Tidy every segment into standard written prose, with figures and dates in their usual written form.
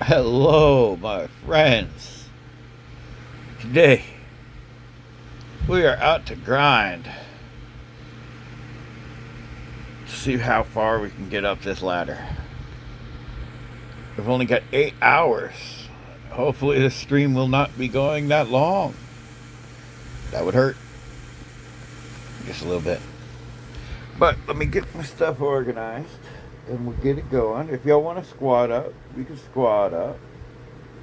Hello, my friends. Today, we are out to grind to see how far we can get up this ladder. We've only got 8 hours. Hopefully, the stream will not be going that long. That would hurt. Just a little bit. But let me get my stuff organized and we'll get it going. If y'all want to squat up, we can squat up.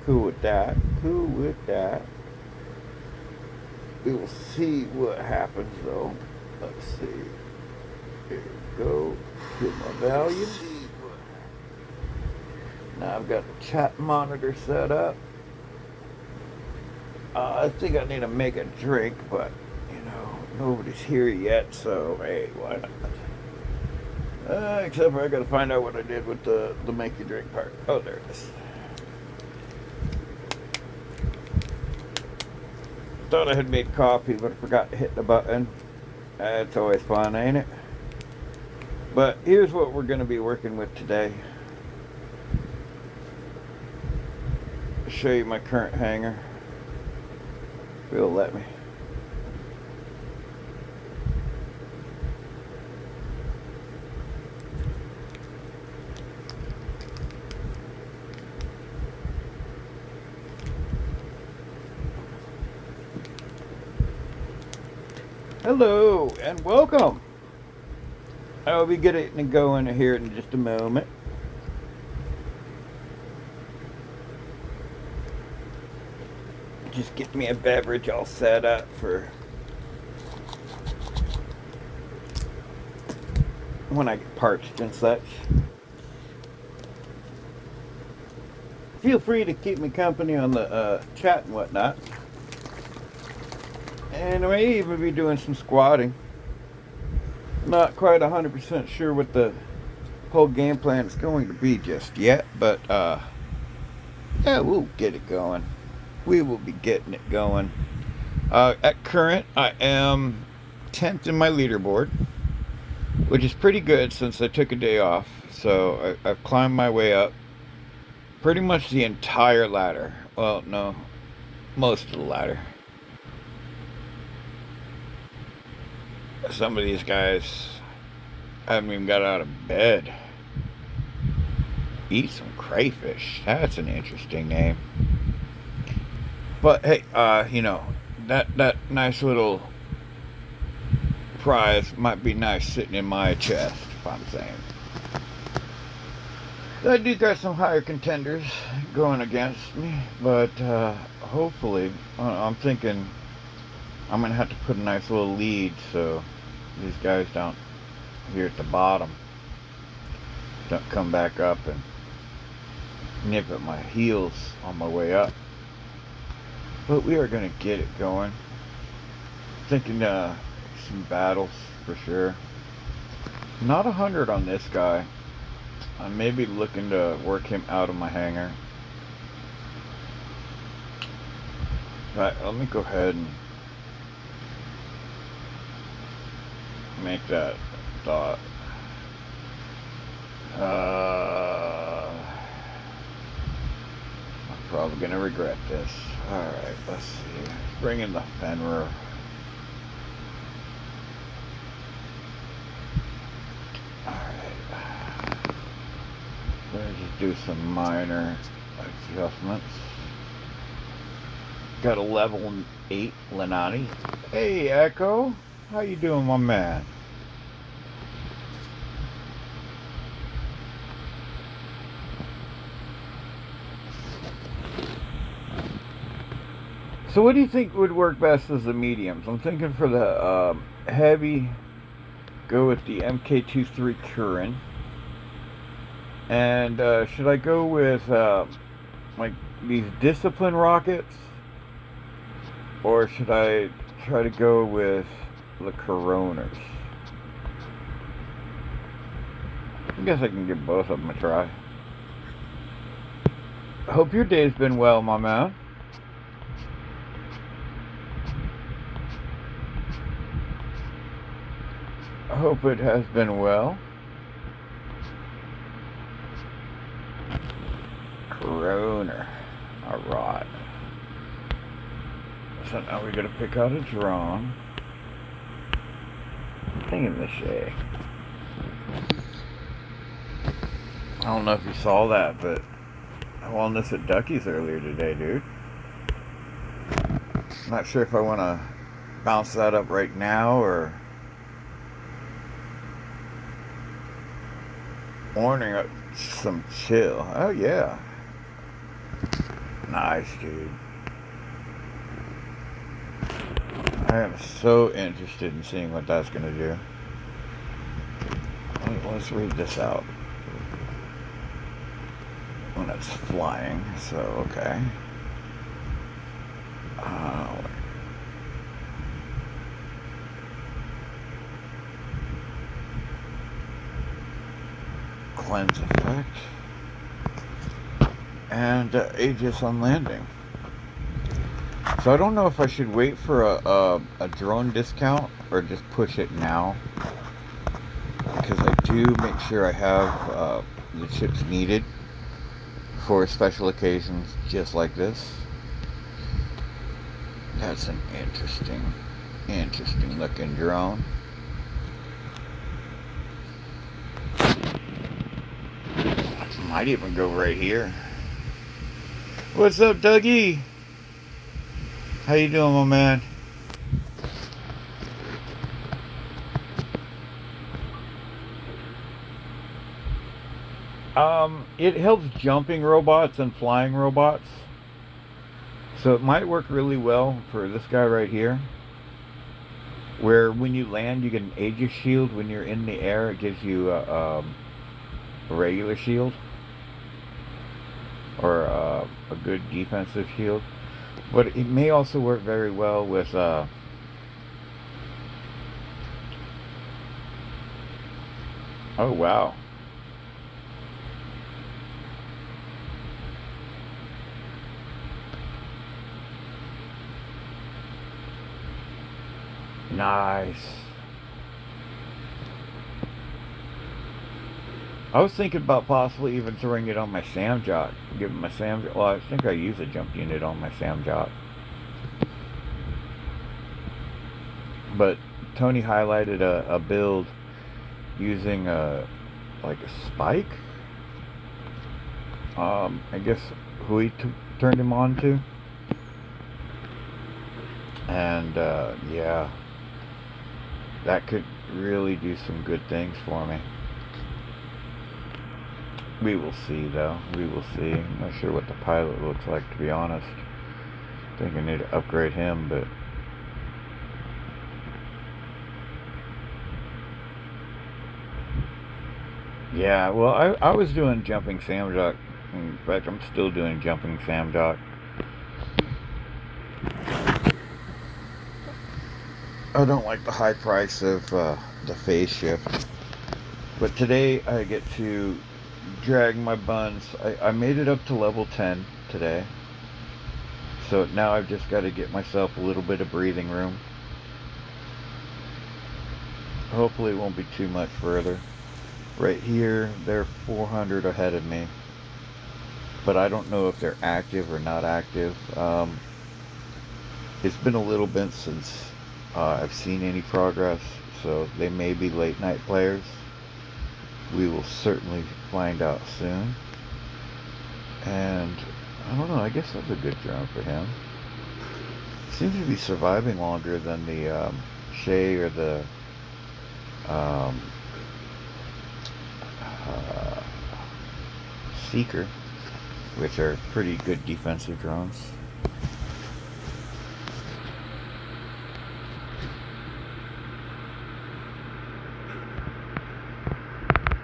Cool with that. Cool with that. We will see what happens though. Let's see. Here we go. Get my volume. Now I've got the chat monitor set up. I think I need to make a drink, but nobody's here yet, so hey, why not? Except for I gotta find out what I did with the make you drink part. Oh, there it is. Thought I had made coffee, but I forgot to hit the button. That's always fun, ain't it? But here's what we're gonna be working with today. I'll show you my current hanger. If it'll let me. Hello and welcome. I'll be getting going here in just a moment. Just get me a beverage all set up for when I get parched and such. Feel free to keep me company on the chat and whatnot. And I may even be doing some squatting. Not quite 100% sure what the whole game plan is going to be just yet, but yeah, we'll get it going. We will be getting it going. At current, I am 10th in my leaderboard, which is pretty good since I took a day off. So I've climbed my way up pretty much the entire ladder. Well, no, most of the ladder. Some of these guys haven't even got out of bed. Eat some crayfish. That's an interesting name. But hey, that nice little prize might be nice sitting in my chest, if I'm saying. I do got some higher contenders going against me, but hopefully, I'm thinking I'm going to have to put a nice little lead so these guys don't, here at the bottom, don't come back up and nip at my heels on my way up. But we are going to get it going. Thinking some battles for sure. Not 100 on this guy. I may be looking to work him out of my hangar. Right, let me go ahead and make that thought. I'm probably gonna regret this. Alright, let's see. Bring in the Fenrir. Alright. Let's just do some minor adjustments. Got a level 8 Lenati. Hey Echo, how you doing, my man? So what do you think would work best as the mediums? I'm thinking for the heavy, go with the MK23 Kurin. And should I go with like these discipline rockets? Or should I try to go with the Coronas? I guess I can give both of them a try. I hope your day's been well, my man. I hope it has been well. droner. Alright. So now we're going to pick out a drone. Thingamajig. I don't know if you saw that, but I won this at Ducky's earlier today, dude. Not sure if I want to bounce that up right now or morning up some chill. Oh yeah. Nice, dude. I am so interested in seeing what that's going to do. Let's read this out. When it's flying, so okay. Cleanse effect. And Aegis on landing. So I don't know if I should wait for a drone discount or just push it now, because I do make sure I have the chips needed for special occasions just like this. That's an interesting looking drone. Might even go right here. What's up, Dougie? How you doing, my man? It helps jumping robots and flying robots. So it might work really well for this guy right here, where when you land you get an Aegis shield. When you're in the air it gives you a regular shield, or a good defensive shield. But it may also work very well with oh wow. Nice. I was thinking about possibly even throwing it on my Samjock. Giving my Samjock. Well, I think I use a jump unit on my Samjock. But Tony highlighted a build using like a spike. I guess who he turned him on to. And yeah, that could really do some good things for me. We will see, though. We will see. I'm not sure what the pilot looks like, to be honest. I think I need to upgrade him, but yeah, well, I was doing jumping Samjock. In fact, I'm still doing jumping Samjock. I don't like the high price of the phase shift. But today I get to drag my buns. I made it up to level 10 today. So now I've just got to get myself a little bit of breathing room. Hopefully it won't be too much further. Right here, they're 400 ahead of me. But I don't know if they're active or not active. It's been a little bit since I've seen any progress, so they may be late night players. We will certainly find out soon. And I don't know, I guess that's a good drone for him. Seems to be surviving longer than the Shay or the Seeker, which are pretty good defensive drones.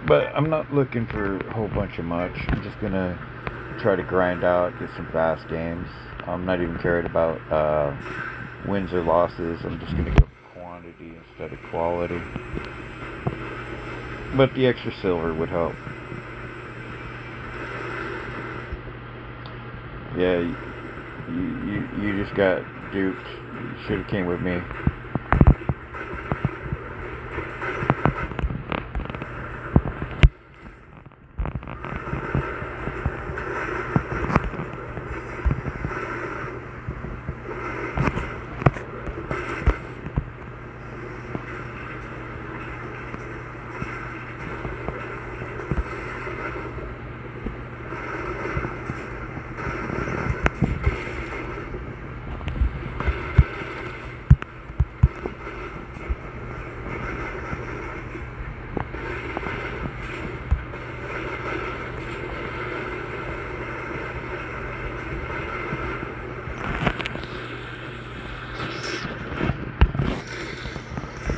But I'm not looking for a whole bunch of much. I'm just gonna try to grind out, get some fast games. I'm not even cared about wins or losses. I'm just gonna go for quantity instead of quality. But the extra silver would help. Yeah, you just got duped. You should have came with me.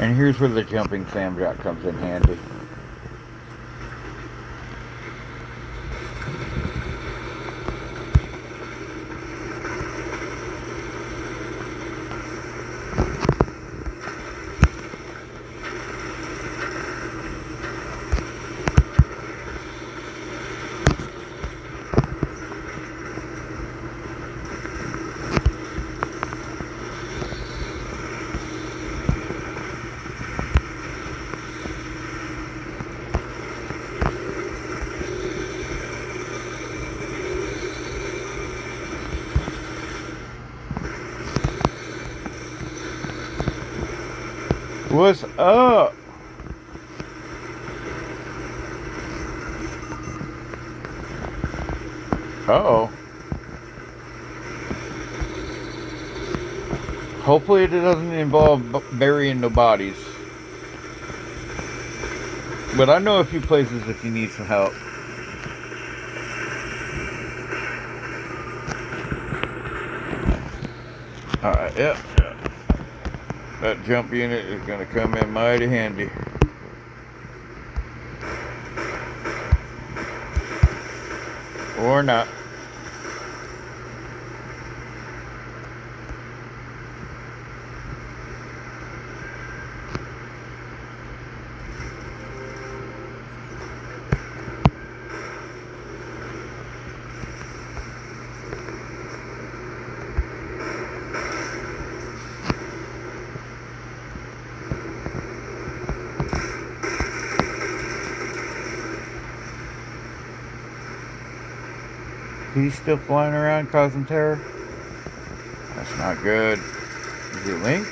And here's where the jumping samjack comes in handy. What's up? Uh-oh. Hopefully it doesn't involve burying no bodies. But I know a few places if you need some help. Alright, yep. That jump unit is going to come in mighty handy. Or not. He's still flying around causing terror? That's not good. Is he linked?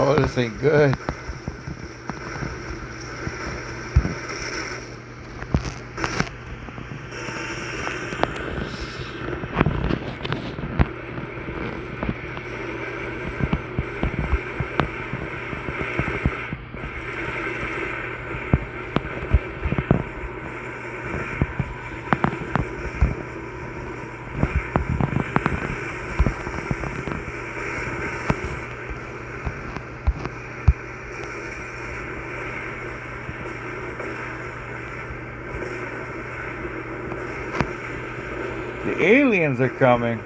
Oh, this ain't good. The aliens are coming.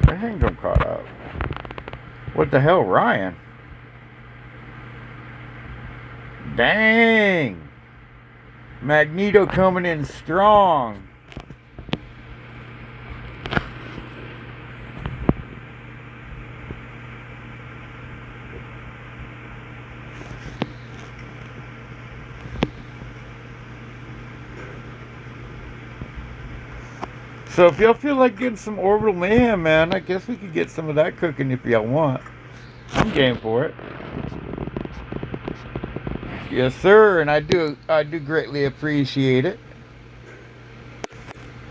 I think I'm caught up. What the hell, Ryan? Dang! Magneto coming in strong. So if y'all feel like getting some orbital mayhem, man, I guess we could get some of that cooking if y'all want. I'm game for it. Yes, sir, and I do greatly appreciate it.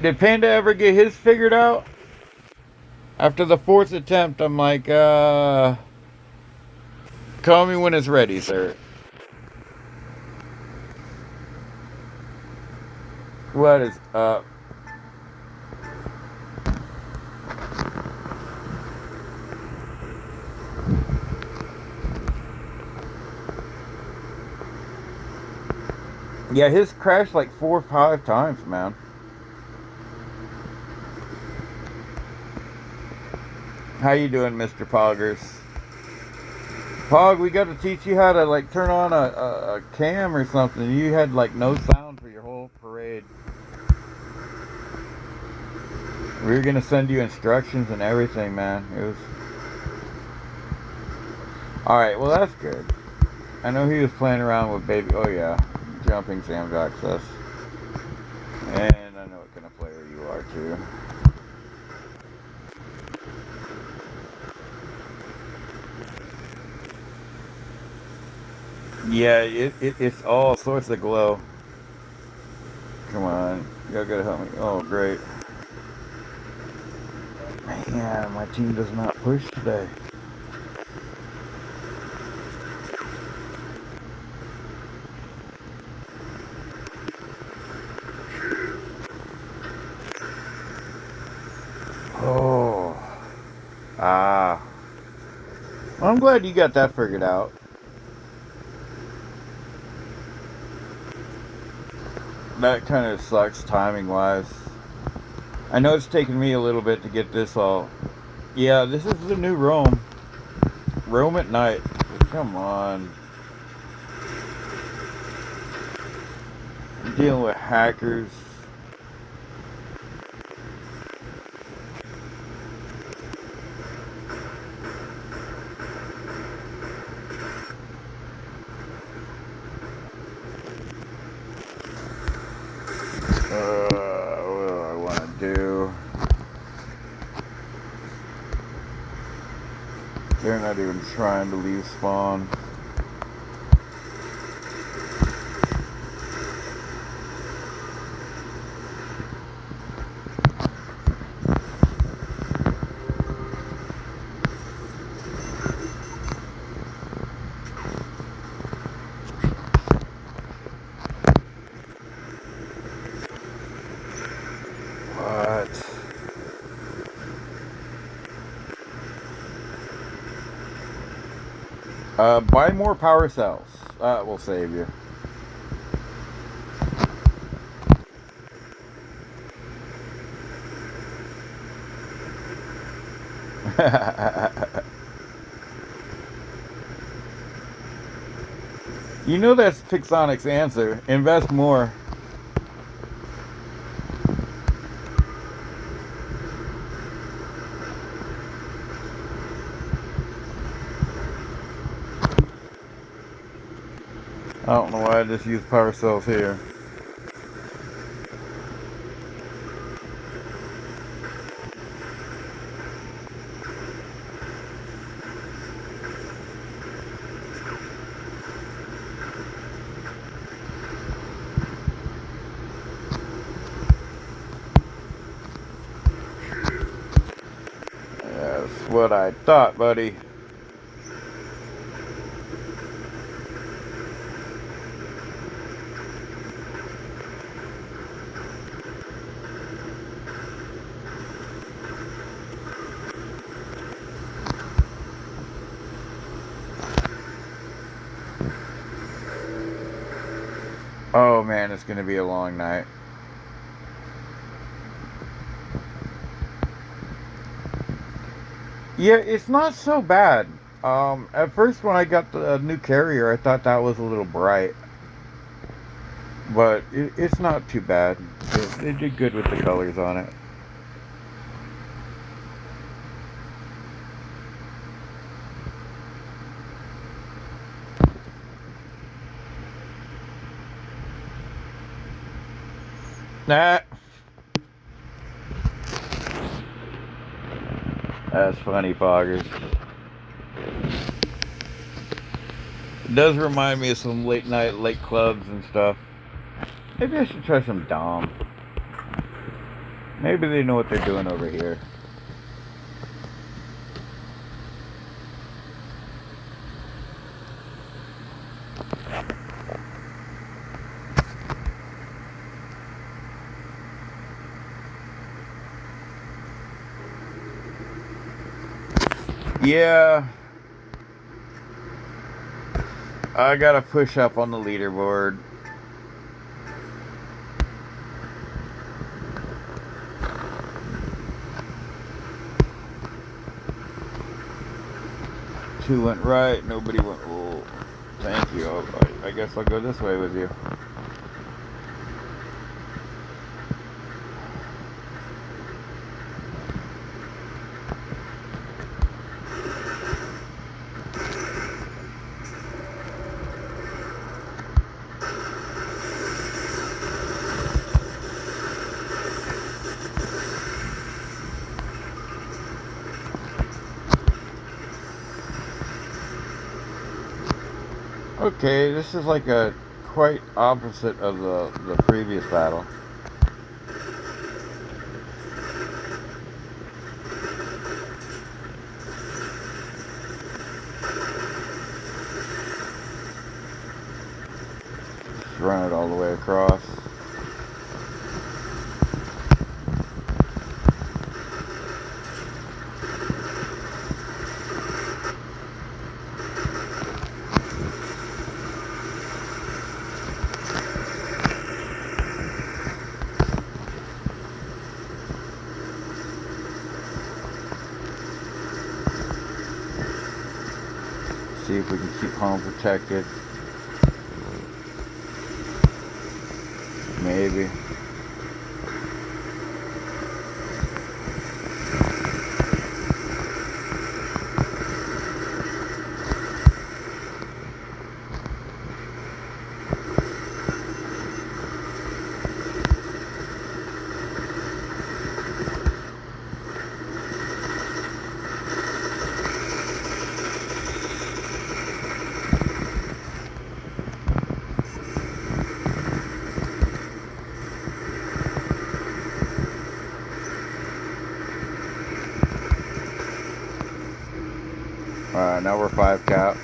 Did Panda ever get his figured out? After the 4th attempt, I'm like, call me when it's ready, sir. What is up? Yeah, his crashed like 4 or 5 times, man. How you doing, Mr. Poggers? Pog, we got to teach you how to like turn on a cam or something. You had like no sound for your whole parade. We were gonna send you instructions and everything, man. It was all right. Well, that's good. I know he was playing around with baby. Oh yeah, jumping Sam's access. And I know what kind of player you are too. Yeah, it's all sorts of glow. Come on, y'all gotta help me. Oh great. Man, my team does not push today. Oh. Ah. Well, I'm glad you got that figured out. That kind of sucks timing wise. I know it's taken me a little bit to get this all. Yeah, this is the new Rome. Rome at night. Come on. I'm dealing with hackers. What do I want to do? They're not even trying to leave spawn. Buy more power cells. That will save you. You know that's Pixonic's answer. Invest more. I don't know why I just used power cells here. That's what I thought, buddy. Oh man, it's gonna be a long night. Yeah, it's not so bad. At first when I got the new carrier, I thought that was a little bright. But it's not too bad. They did good with the colors on it. Nah. That's funny, Foggers. It does remind me of some late night, late clubs and stuff. Maybe I should try some Dom. Maybe they know what they're doing over here. Yeah, I gotta push up on the leaderboard. Two went right, nobody went. Oh, thank you. I guess I'll go this way with you. Okay, this is like a quite opposite of the previous battle. Just run it all the way across. See if we can keep home protected. Maybe. Now we're 5 cap.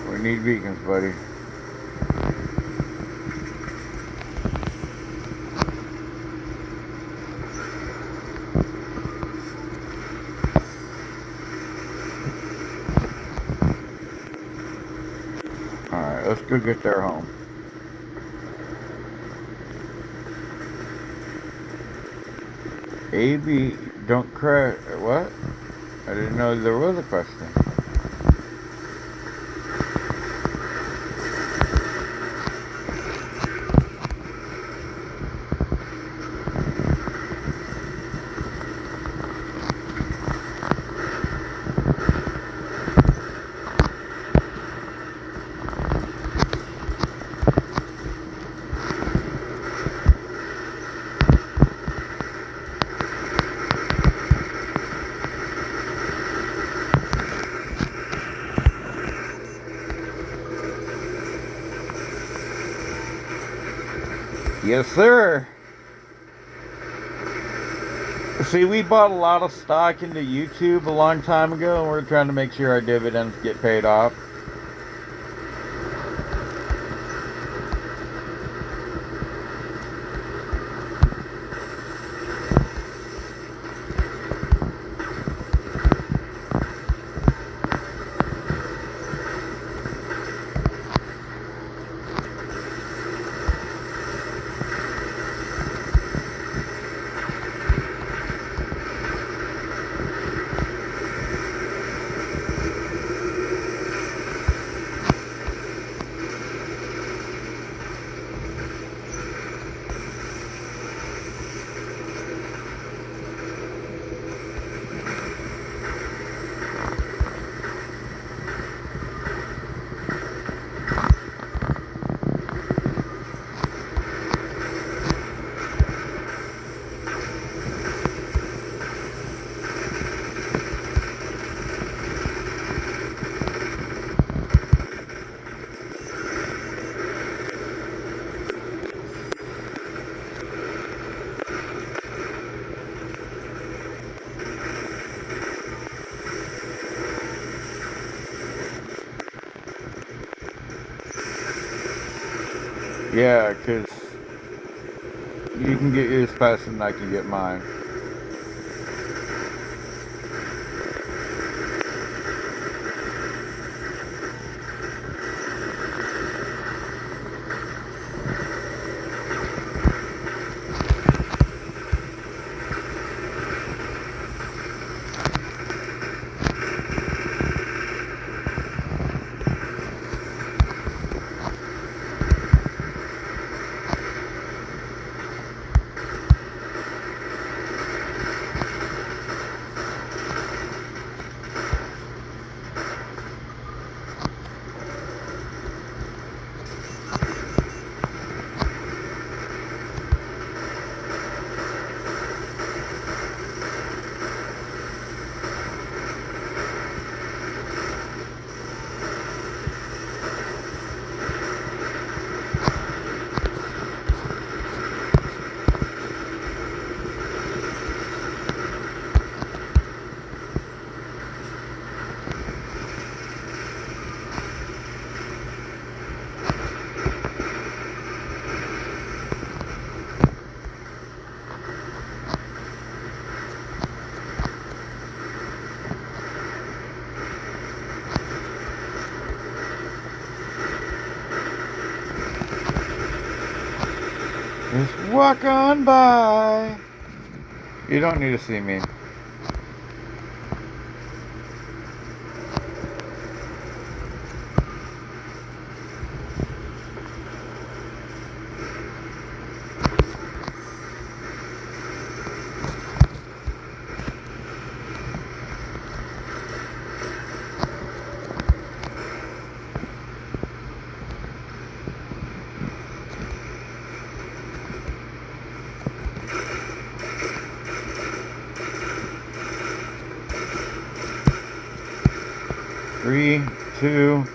We need beacons, buddy. Alright, let's go get their home. AB, don't crash. What? I didn't know there was a question. Yes, sir. See, we bought a lot of stock into YouTube a long time ago, and we're trying to make sure our dividends get paid off. Yeah, because you can get yours faster than I can get mine. Just walk on by. You don't need to see me. Three, two.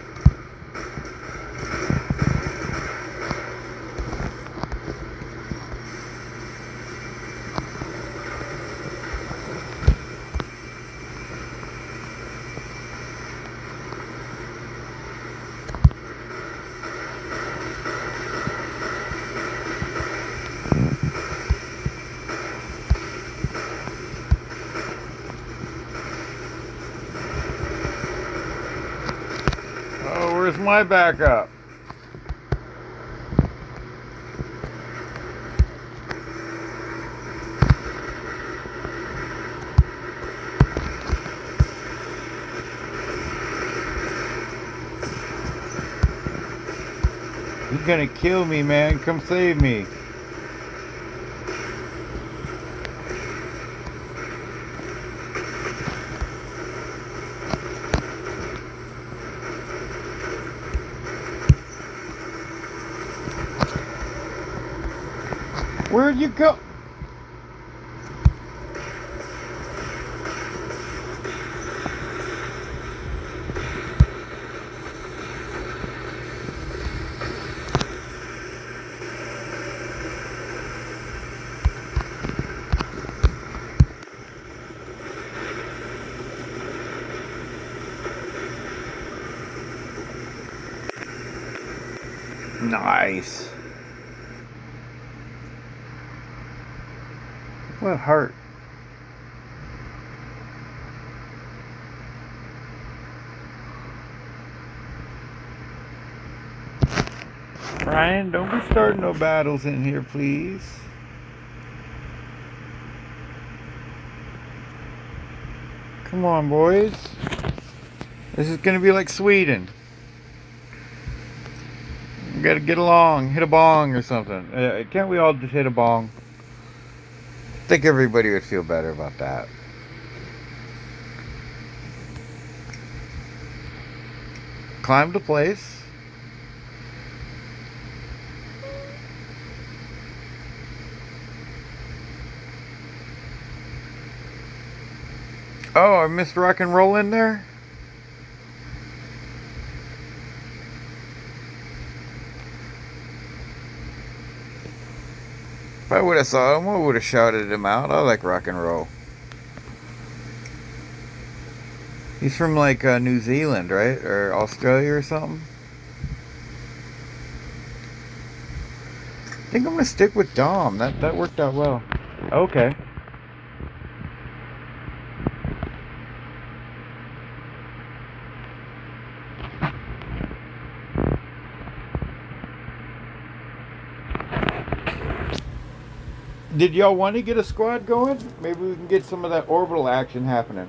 Oh, where's my backup? He's gonna kill me, man. Come save me. Where'd you go? Nice. What heart? Ryan, don't be starting no battles in here, please. Come on, boys. This is gonna be like Sweden. We gotta get along, hit a bong or something. Can't we all just hit a bong? I think everybody would feel better about that. Climb to place. Oh, I missed rock and roll in there? If I would have saw him, I would have shouted him out. I like rock and roll. He's from like New Zealand, right? Or Australia or something? I think I'm gonna stick with Dom. That worked out well. Okay. Did y'all want to get a squad going? Maybe we can get some of that orbital action happening.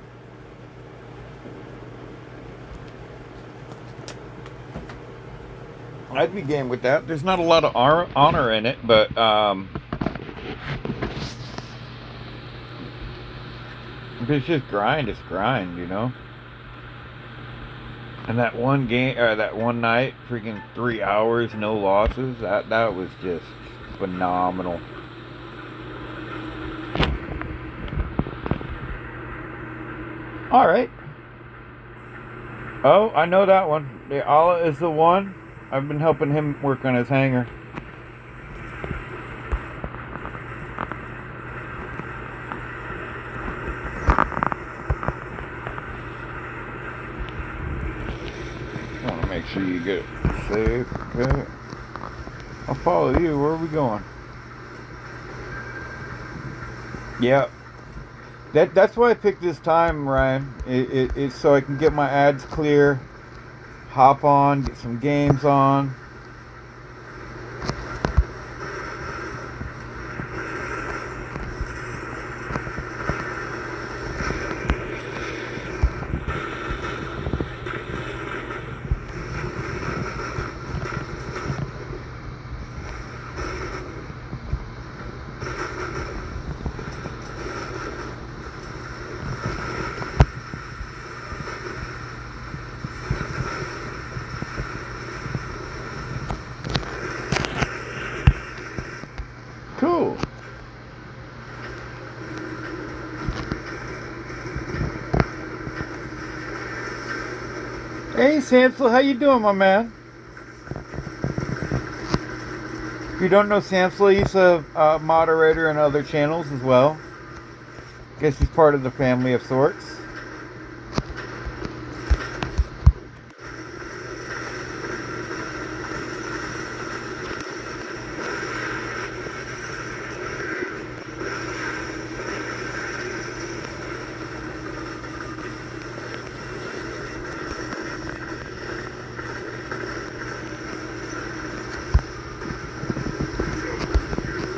I'd be game with that. There's not a lot of honor in it, but if it's just grind, it's grind, you know. And that one game, that one night, freaking 3 hours, no losses. That was just phenomenal. All right. Oh, I know that one. The Allah is the one. I've been helping him work on his hangar. I want to make sure you get it safe. Okay. I'll follow you. Where are we going? Yeah. That's why I picked this time, Ryan. It's so I can get my ads clear, hop on, get some games on. Cool. Hey, Samsel, how you doing, my man? If you don't know Samsel, he's a moderator in other channels as well. Guess he's part of the family of sorts.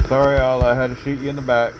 Sorry, Al, I had to shoot you in the back.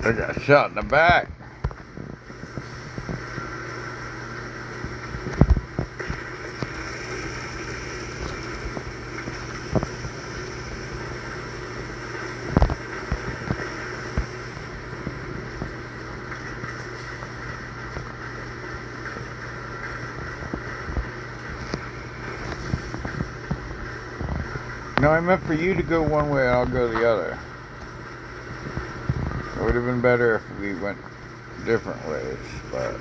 I got shot in the back. No, I meant for you to go one way and I'll go the other. It would have been better if we went different ways, but...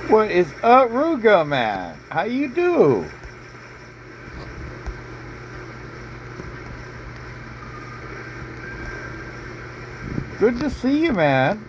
What is up, Ruga man? How you do? Good to see you, man.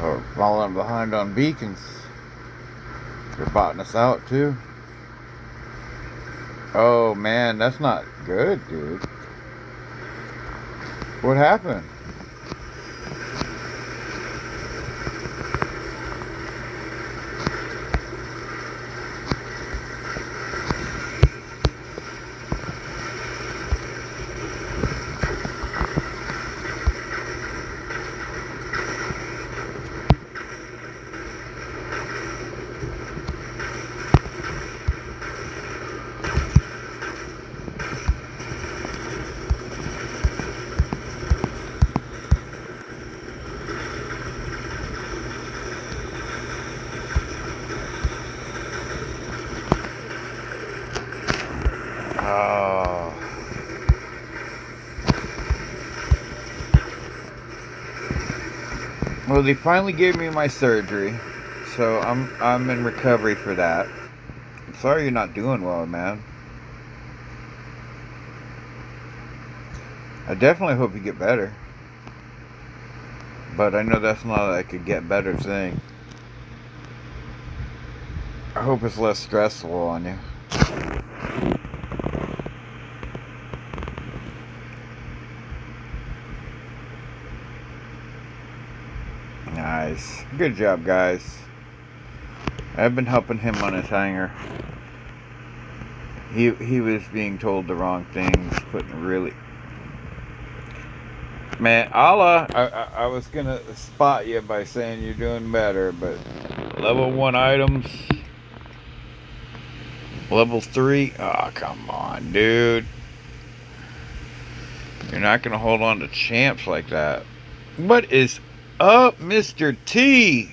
Or falling behind on beacons. They're botting us out too. Oh man, that's not good, dude. What happened? Oh. Well, they finally gave me my surgery, so I'm in recovery for that. I'm sorry you're not doing well, man. I definitely hope you get better. But I know that's not like a get better thing. I hope it's less stressful on you. Nice. Good job, guys. I've been helping him on his hanger. He was being told the wrong things, putting really... Man, Allah, I was gonna spot you by saying you're doing better, but level 1 items, level 3, oh, come on, dude. You're not gonna hold on to champs like that. What is up, Mr. T?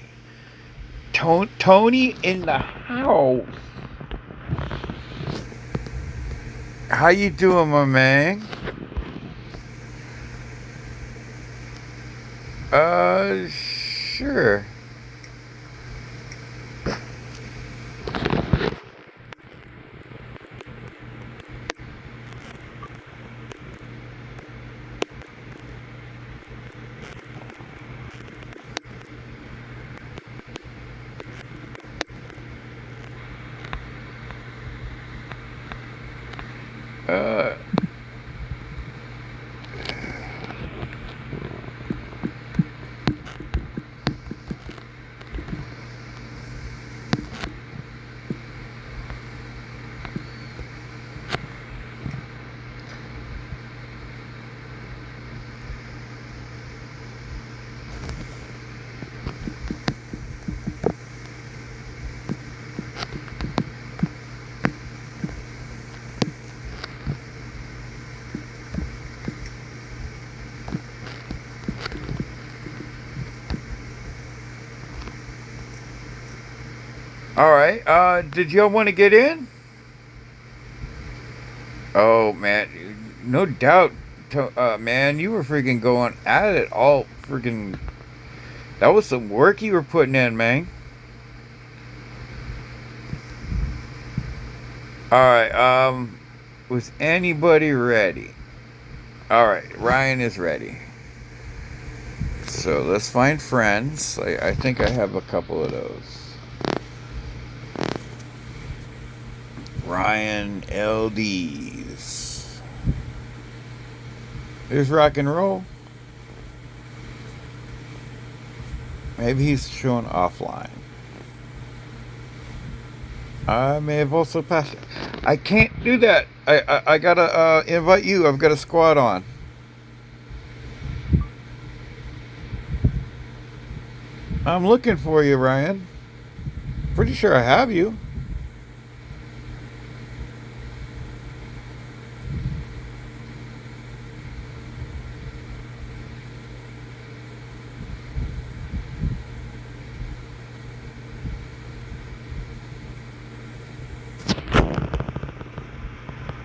Tony in the house. How you doing, my man? Sure. Uh, Alright, did y'all want to get in? Oh, man, no doubt, man, you were freaking going at it all freaking... That was some work you were putting in, man. Alright, was anybody ready? Alright, Ryan is ready. So, let's find friends. I think I have a couple of those. Ryan LDs. There's rock and roll. Maybe he's showing offline. I may have also passed it. I can't do that. I gotta invite you. I've got a squad on. I'm looking for you, Ryan. Pretty sure I have you.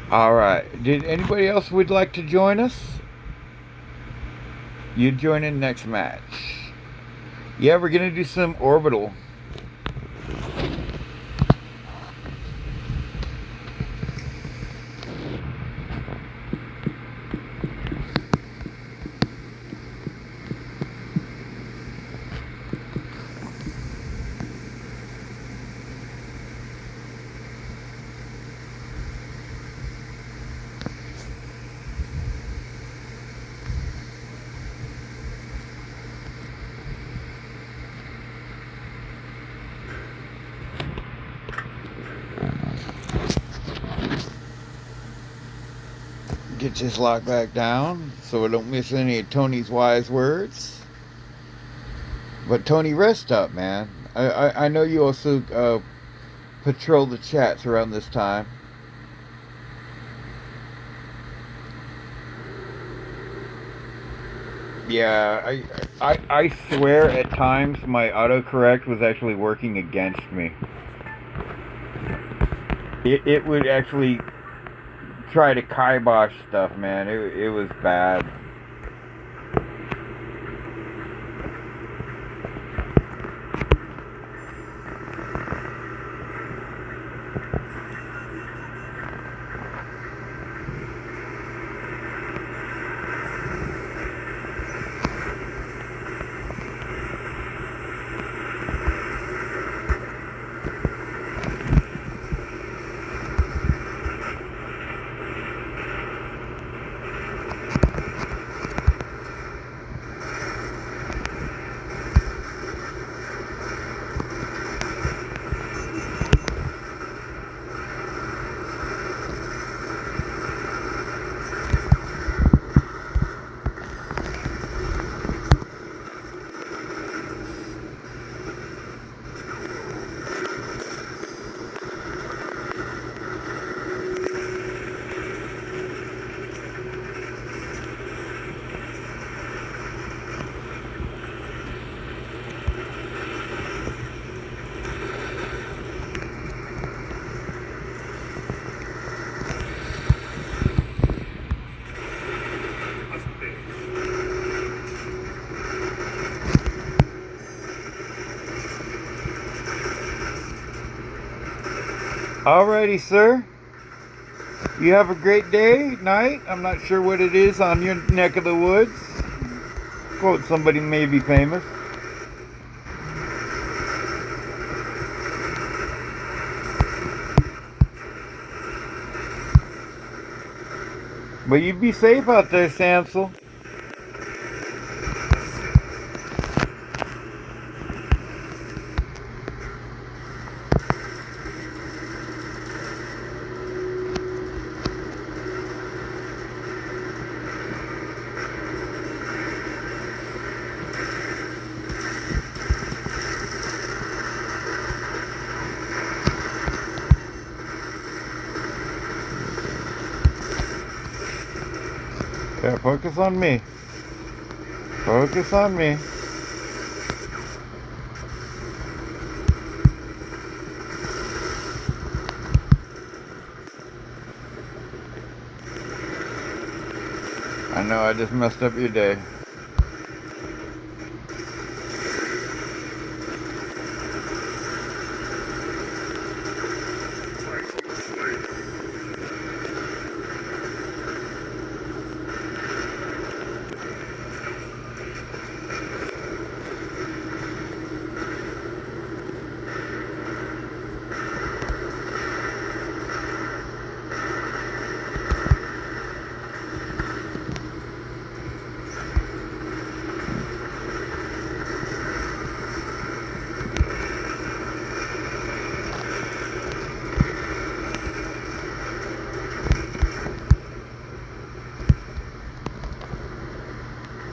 Alright, did anybody else would like to join us? You join in next match. Yeah, we're gonna do some orbital. Get this locked back down so I don't miss any of Tony's wise words. But Tony, rest up, man. I know you also patrol the chats around this time. Yeah, I swear at times my autocorrect was actually working against me. It would actually try to kibosh stuff, man. It was bad. Alrighty, sir. You have a great day, night. I'm not sure what it is on your neck of the woods. Quote somebody maybe famous. But you be safe out there, Sansel. Yeah, focus on me. Focus on me. I know I just messed up your day.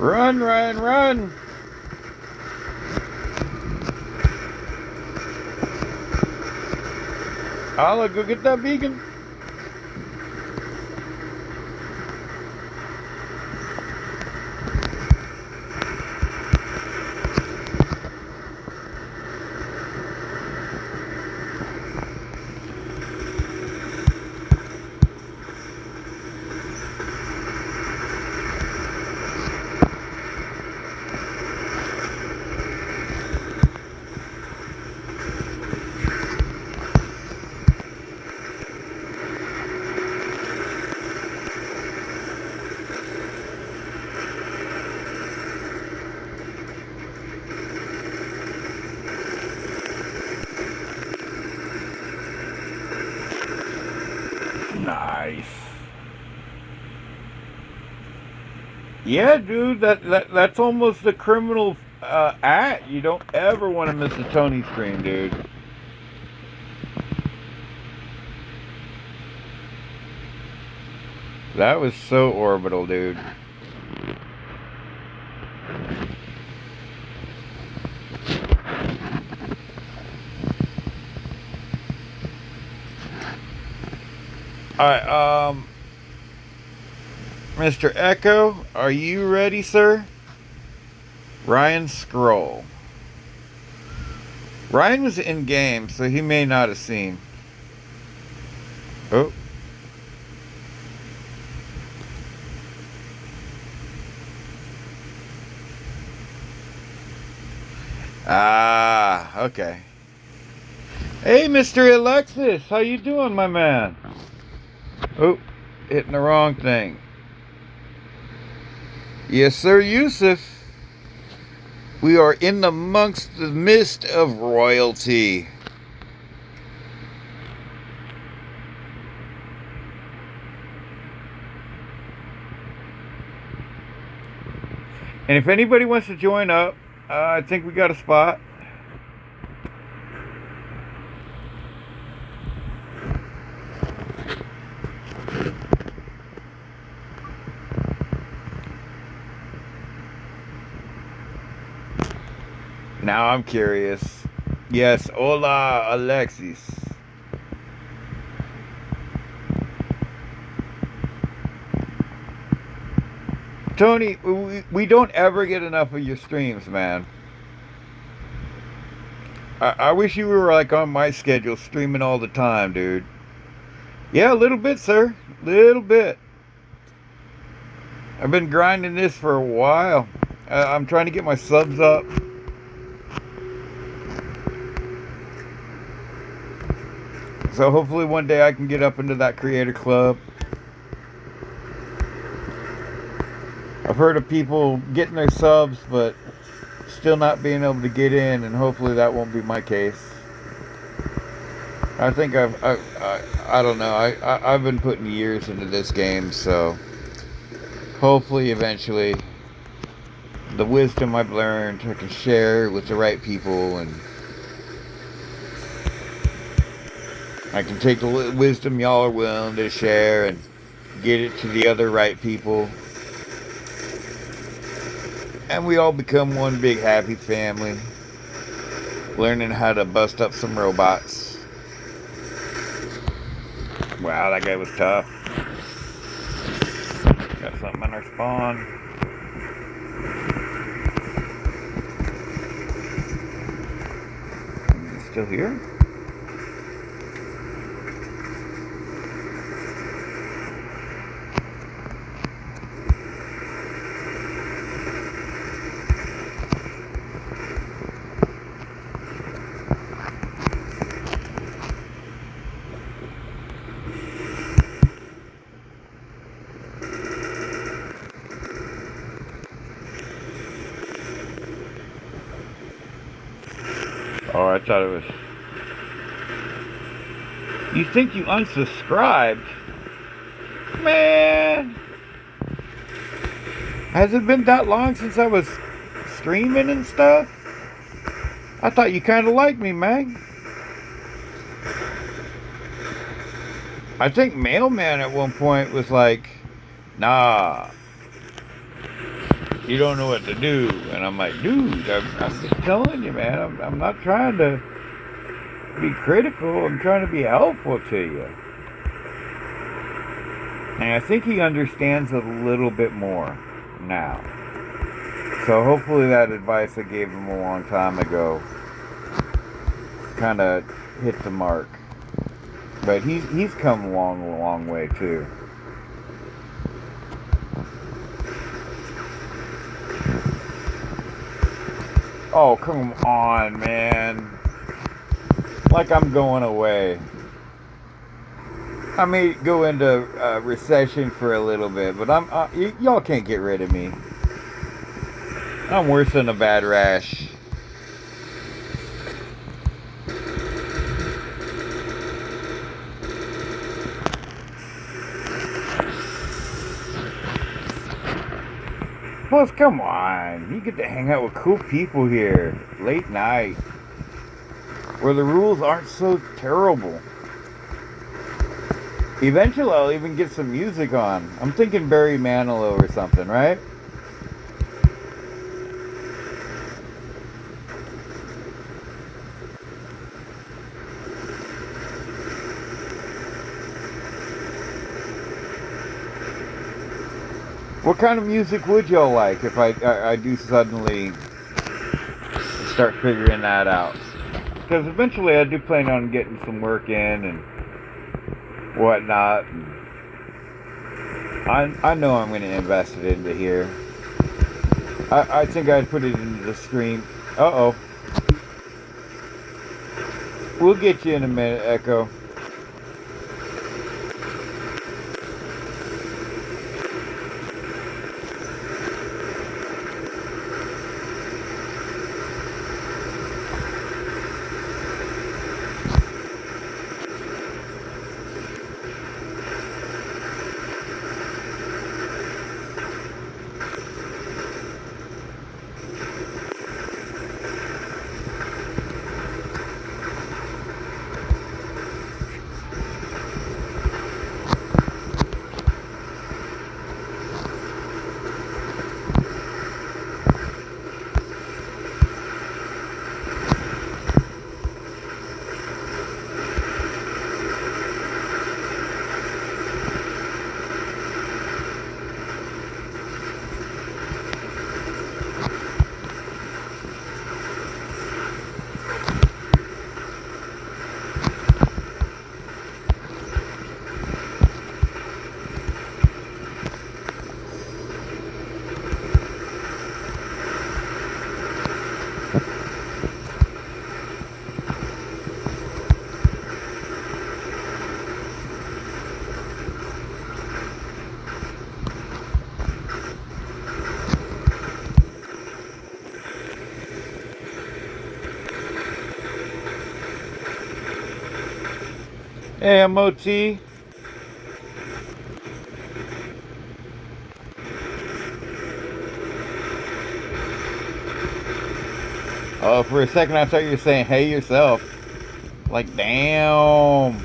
Run, Ryan, run! I'll go get that vegan. Nice. Yeah, dude, that's almost the criminal act. You don't ever want to miss a Tony stream, dude. That was so orbital, dude. Alright, Mr. Echo, are you ready, sir? Ryan Scroll. Ryan was in game, so he may not have seen. Oh. Ah, okay. Hey, Mr. Alexis, how you doing, my man? Oh, hitting the wrong thing. Yes, sir, Yusuf. We are in the midst of royalty. And if anybody wants to join up, I think we got a spot. Now I'm curious. Yes, hola, Alexis. Tony, we don't ever get enough of your streams, man. I wish you were like on my schedule, streaming all the time, dude. Yeah, a little bit, sir. Little bit. I've been grinding this for a while. I'm trying to get my subs up. So hopefully one day I can get up into that creator club. I've heard of people getting their subs, but still not being able to get in, and hopefully that won't be my case. I think I don't know. I've been putting years into this game, so hopefully eventually the wisdom I've learned I can share with the right people, and I can take the wisdom y'all are willing to share and get it to the other right people. And we all become one big happy family, learning how to bust up some robots. Wow, that guy was tough. Got something on our spawn. Is he still here? Oh, I thought it was... You think you unsubscribed? Man! Has it been that long since I was streaming and stuff? I thought you kind of liked me, man. I think Mailman at one point was like, nah, you don't know what to do. And I'm like, dude, I'm just telling you, man. I'm not trying to be critical. I'm trying to be helpful to you. And I think he understands a little bit more now. So hopefully that advice I gave him a long time ago kind of hit the mark. But he's come a long way too. Oh, come on, man. Like I'm going away. I may go into recession for a little bit, but y'all can't get rid of me. I'm worse than a bad rash. Plus, come on. You get to hang out with cool people here. Late night. Where the rules aren't so terrible. Eventually, I'll even get some music on. I'm thinking Barry Manilow or something, right? What kind of music would y'all like if I do suddenly start figuring that out? Because eventually I do plan on getting some work in and whatnot. I know I'm going to invest it into here. I think I'd put it into the stream. Uh-oh. We'll get you in a minute, Echo. Hey, MOT. Oh, for a second I thought you were saying hey yourself. Like, damn.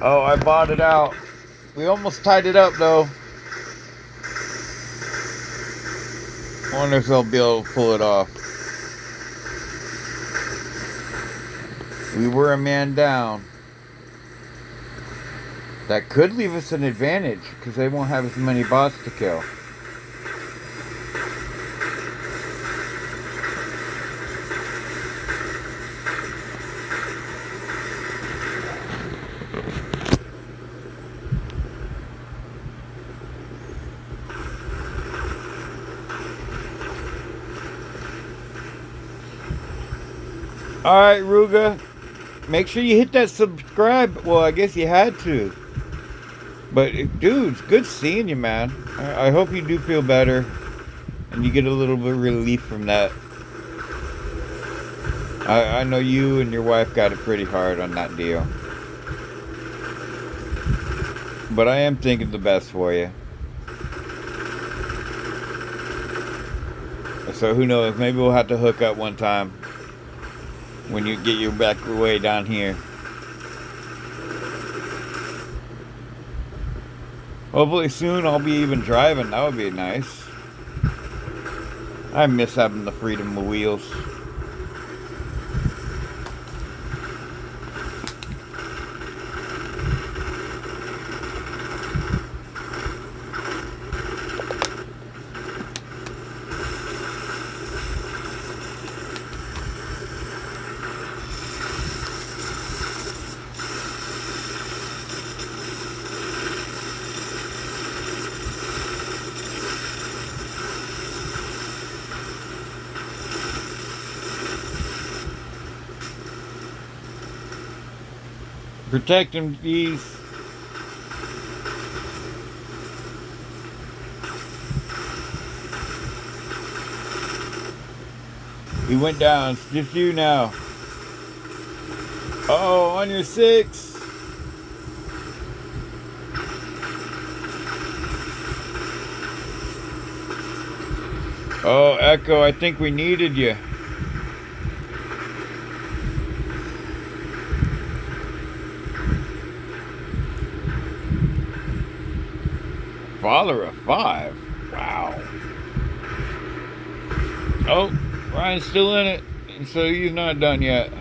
Oh, I bought it out. We almost tied it up, though. I wonder if they'll be able to pull it off. We were a man down. That could leave us an advantage, because they won't have as many bots to kill. Alright, Ruga. Make sure you hit that subscribe. Well, I guess you had to. But, dude, it's good seeing you, man. I hope you do feel better. And you get a little bit of relief from that. I know you and your wife got it pretty hard on that deal. But I am thinking the best for you. So who knows? Maybe we'll have to hook up one time. When you get your back way down here. Hopefully soon I'll be even driving. That would be nice. I miss having the freedom of wheels. Protect him, please. He went down. It's just you now. Oh, on your 6. Oh, Echo, I think we needed you. Father of 5. Wow. Oh, Ryan's still in it. So he's not done yet.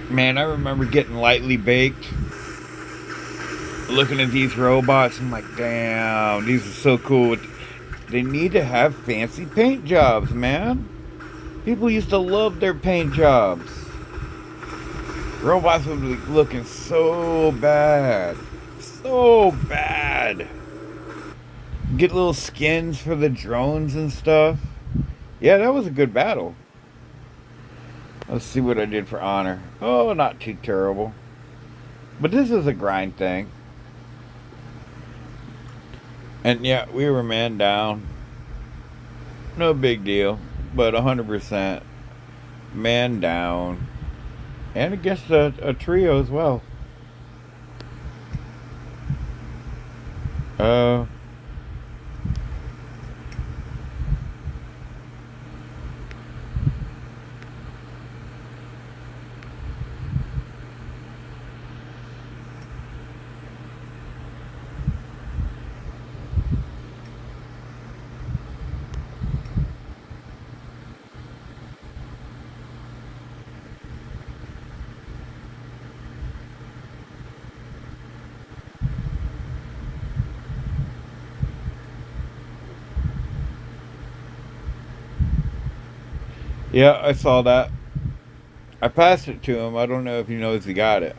Man, I remember getting lightly baked. Looking at these robots, I'm like, damn, these are so cool. They need to have fancy paint jobs, man. People used to love their paint jobs. Robots would be looking so bad. So bad. Get little skins for the drones and stuff. Yeah, that was a good battle. Let's see what I did for honor. Oh, not too terrible. But this is a grind thing. And yeah, we were man down. No big deal. But 100% man down. And against a trio as well. Yeah, I saw that. I passed it to him. I don't know if he knows he got it.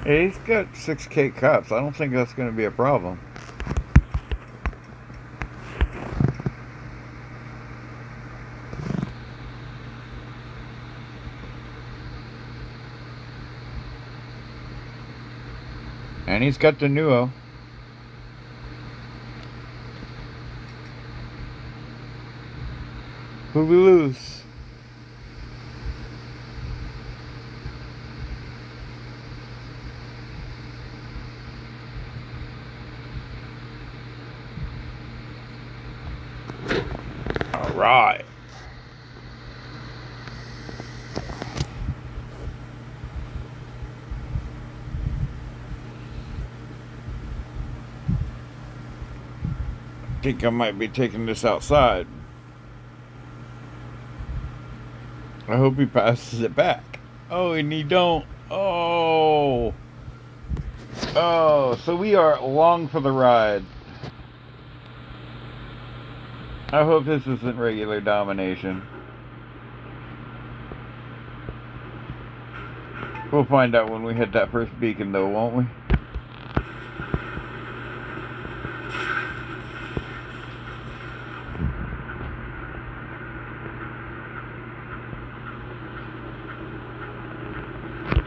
Yeah, he's got 6K cups. I don't think that's going to be a problem. And he's got the Nuo. Who we lose? All right. I think I might be taking this outside. I hope he passes it back. Oh, and he don't. Oh. Oh, so we are along for the ride. I hope this isn't regular domination. We'll find out when we hit that first beacon though, won't we?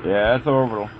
Yeah, that's orbital.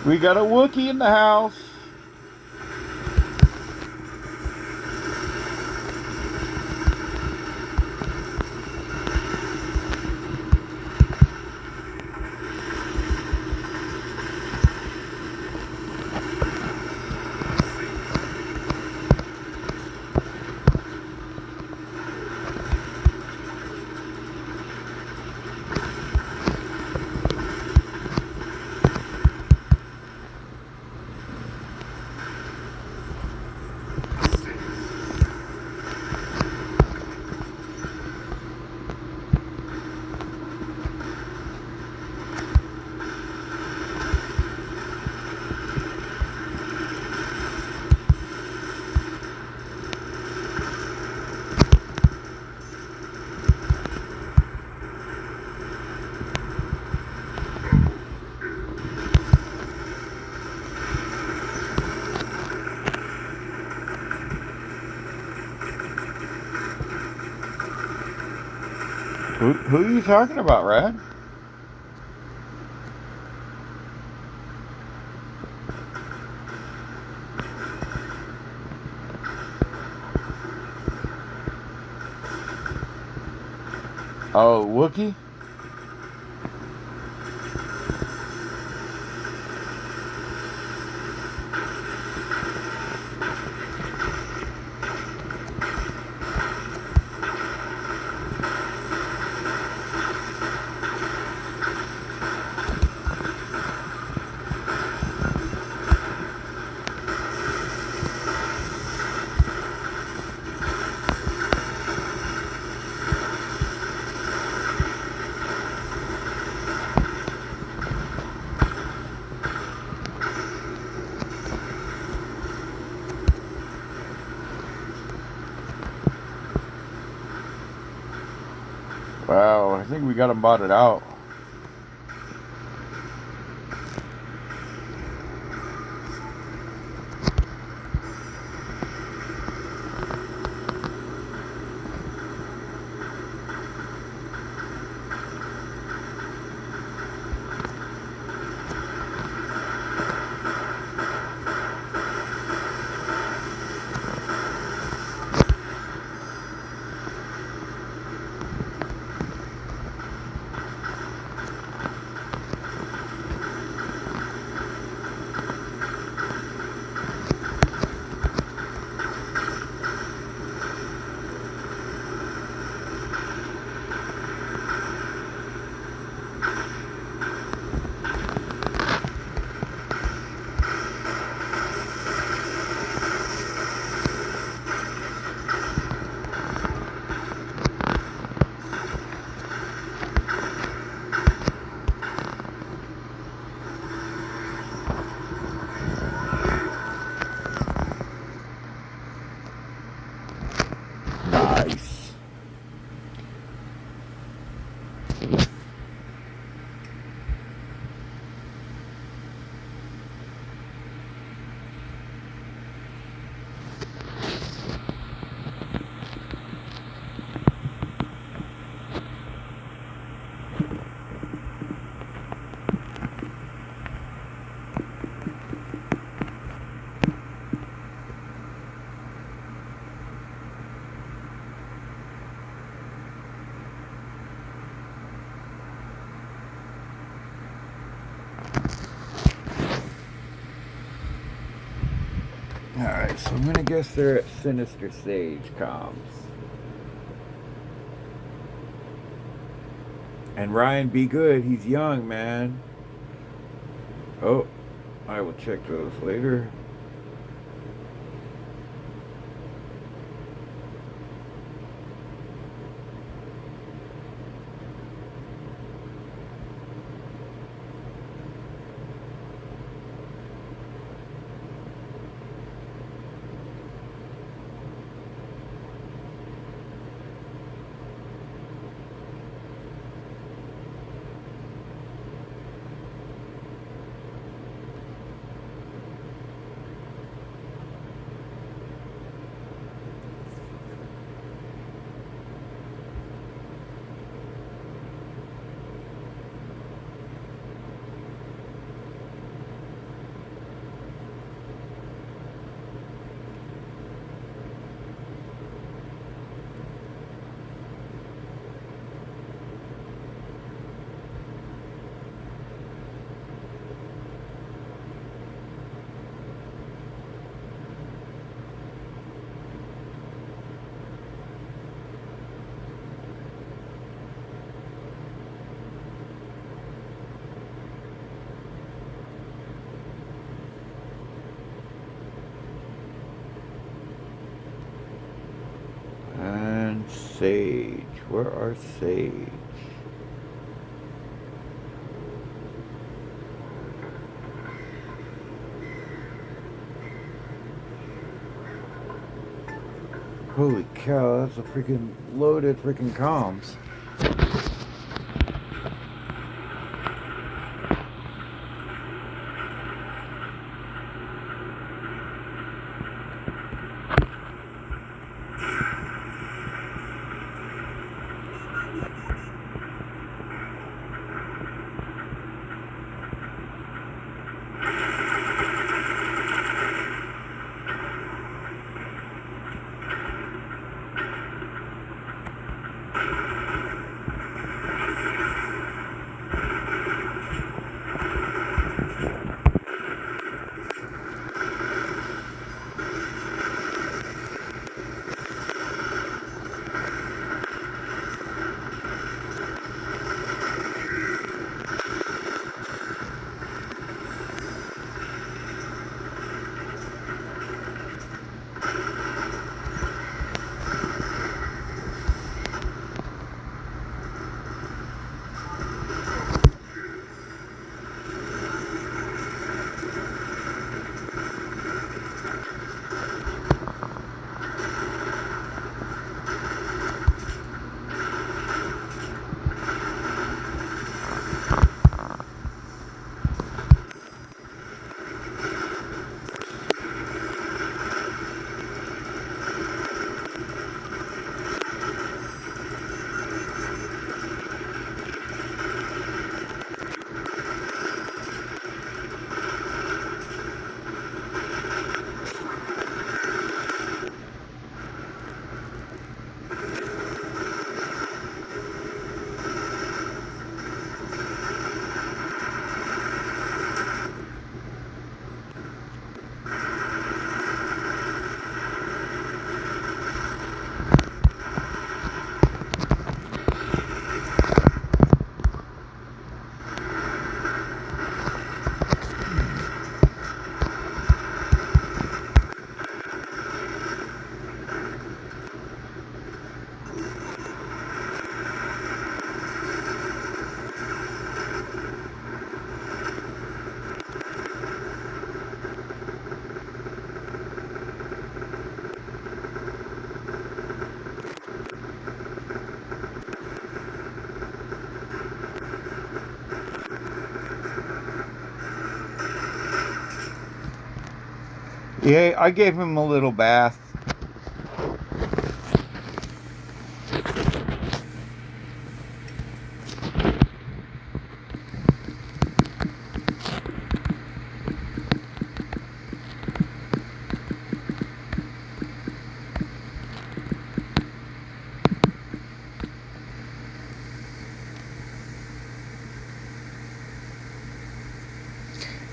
We got a Wookiee in the house. Who are you talking about, Rad? Oh, Wookie? Wow, I think we got him botted out. Nice. Alright, so I'm gonna guess they're at Sinister Sage comms. And Ryan, be good. He's young, man. Oh, I will check those later. And Sage. Where are Sage? Holy cow, that's a freaking loaded freaking comms. Yeah, I gave him a little bath.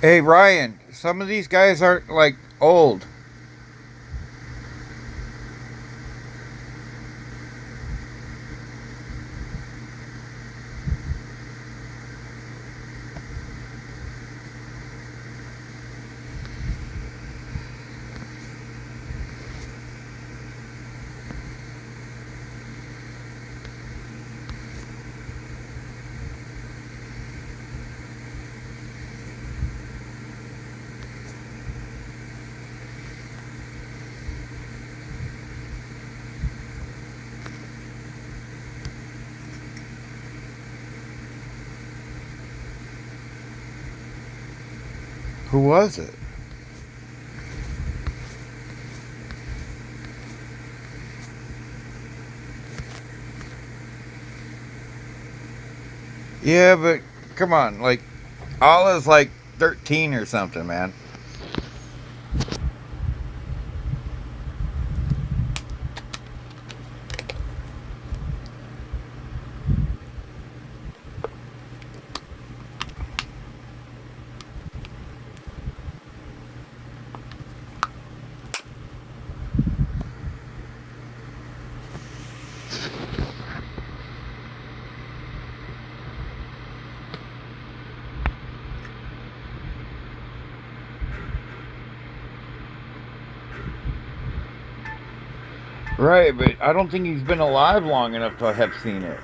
Hey Ryan, some of these guys aren't like old. Who was it? Yeah, but come on, like Allah's like 13 or something, man. Right, but I don't think he's been alive long enough to have seen it.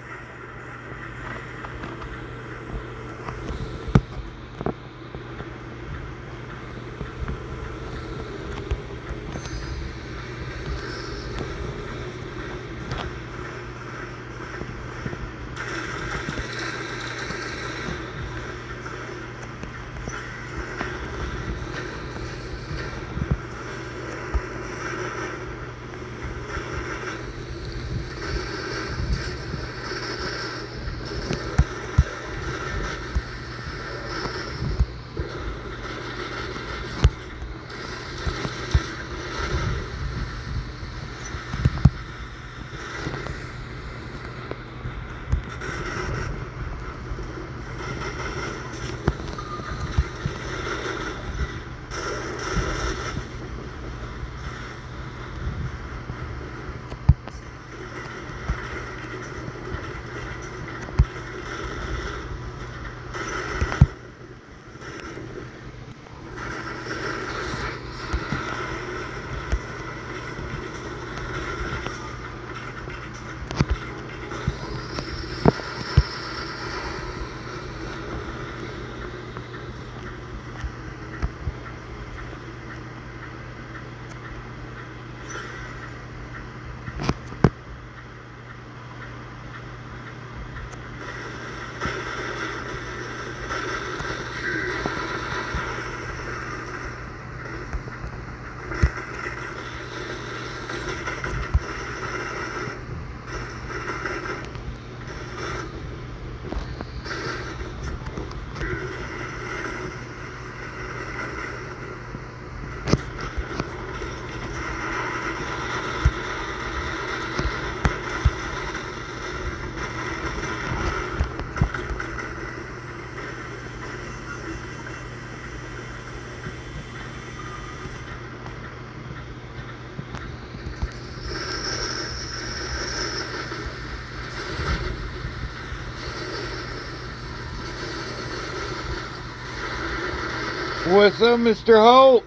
What's up, Mr. Hulk?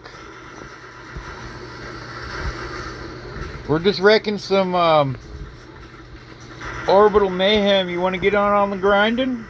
We're just wrecking some orbital mayhem. You want to get on the grinding?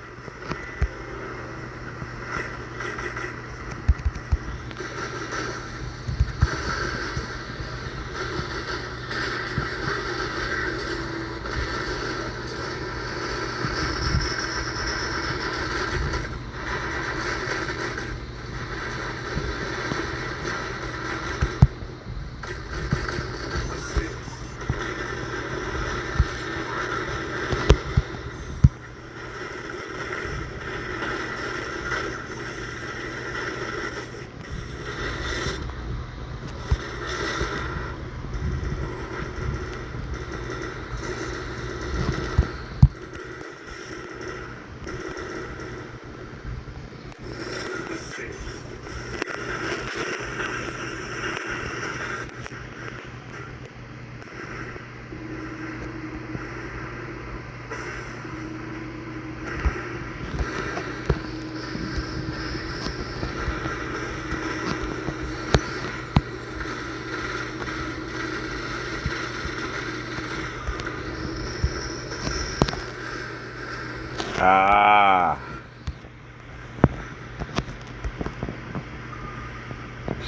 Ah.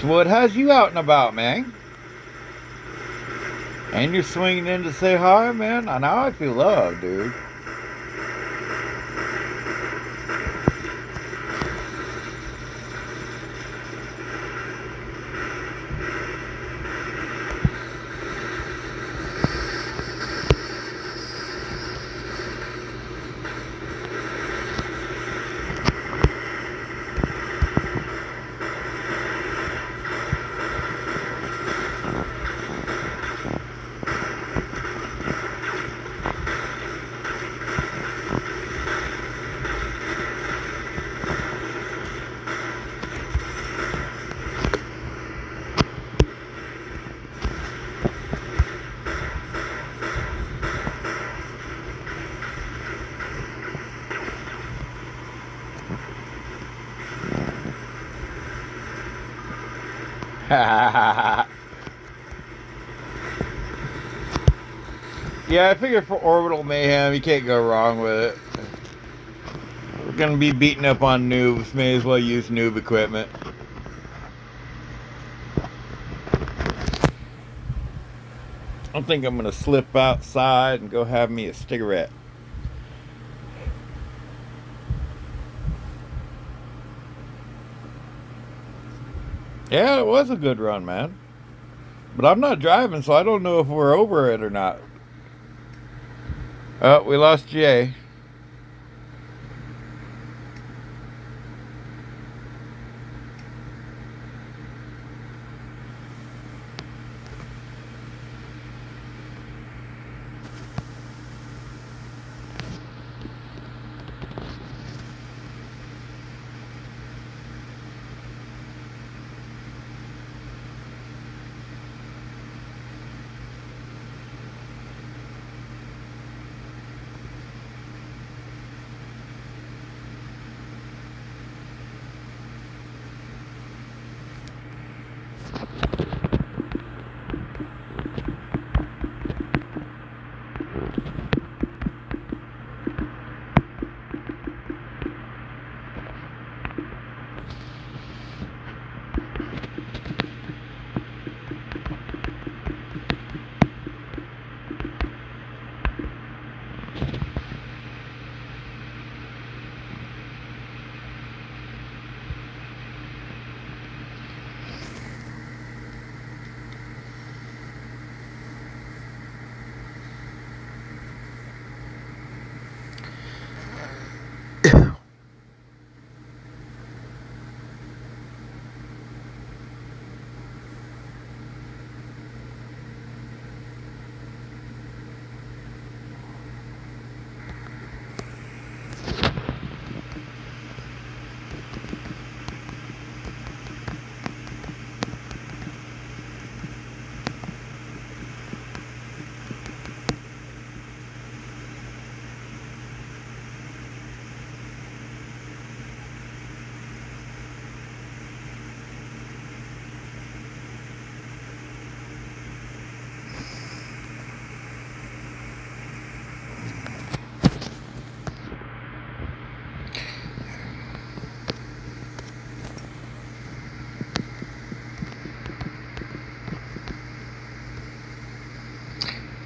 So what has you out and about, man? And you're swinging in to say hi, man? Now I feel loved, dude. Yeah, I figured for orbital mayhem, you can't go wrong with it. We're gonna be beating up on noobs. May as well use noob equipment. I think I'm gonna slip outside and go have me a cigarette. Yeah, it was a good run, man. But I'm not driving, so I don't know if we're over it or not. Oh, we lost Jay.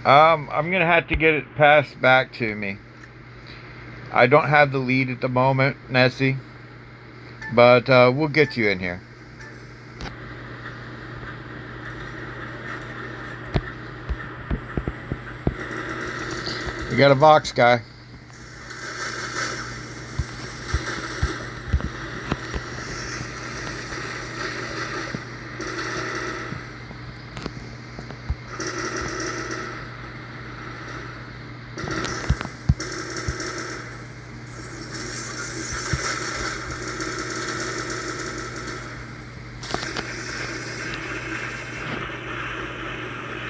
I'm gonna have to get it passed back to me. I don't have the lead at the moment, Nessie, but we'll get you in here. We got a box guy.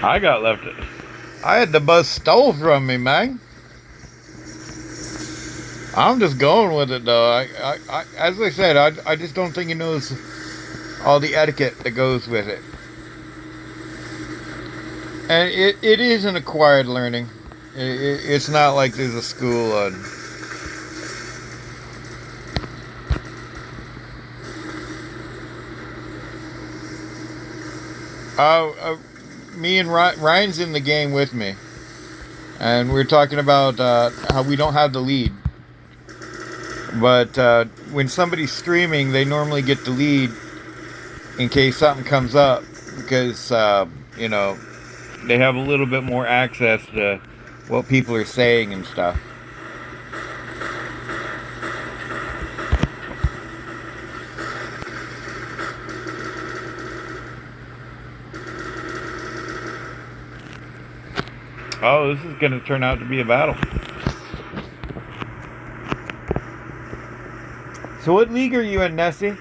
I got left. I had the bus stole from me, man. I'm just going with it, though. As I said, I just don't think he knows all the etiquette that goes with it. And it is an acquired learning. It's not like there's a school on Me and Ryan's in the game with me, and we're talking about how we don't have the lead. But when somebody's streaming, they normally get the lead in case something comes up, because you know, they have a little bit more access to what people are saying and stuff. Oh, this is going to turn out to be a battle. So what league are you in, Nessie?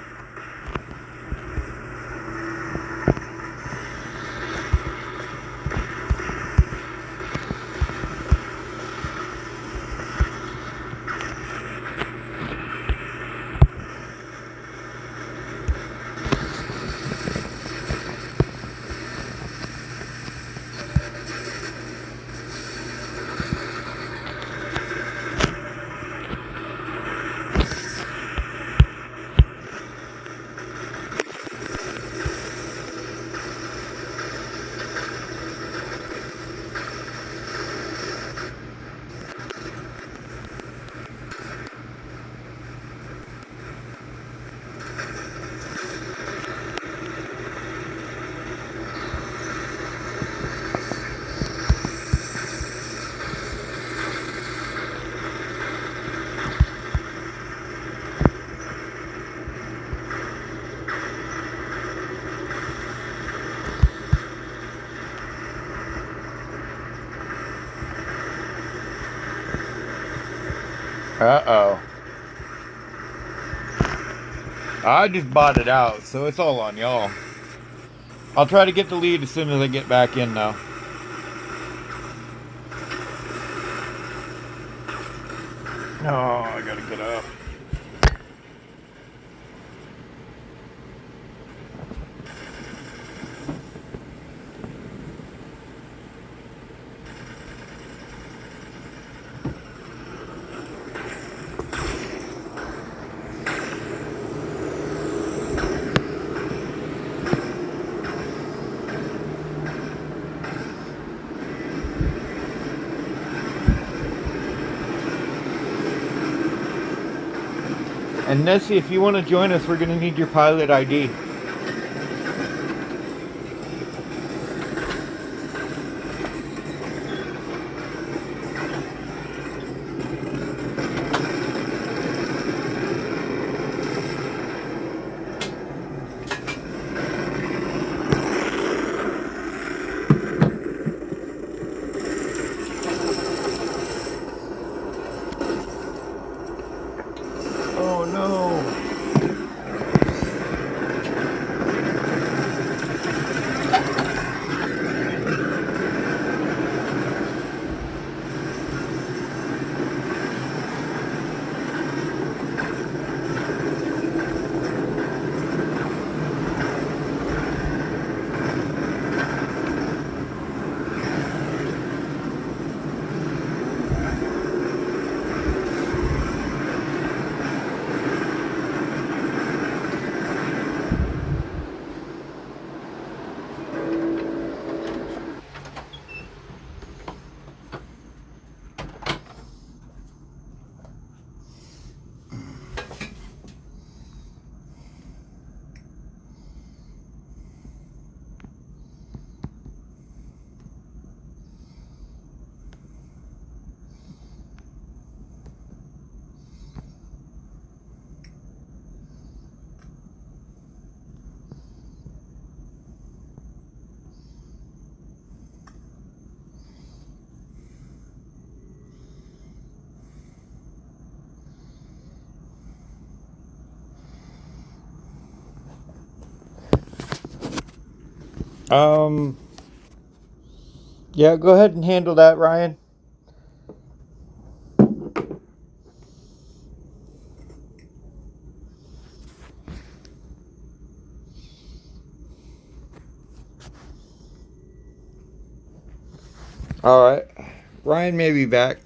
Uh-oh. I just bought it out, so it's all on y'all. I'll try to get the lead as soon as I get back in, though. Oh, I gotta get up. And Nessie, if you want to join us, we're going to need your pilot ID. Oh no. Yeah, go ahead and handle that, Ryan. Alright. Ryan may be back.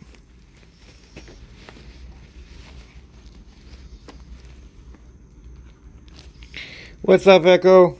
What's up, Echo?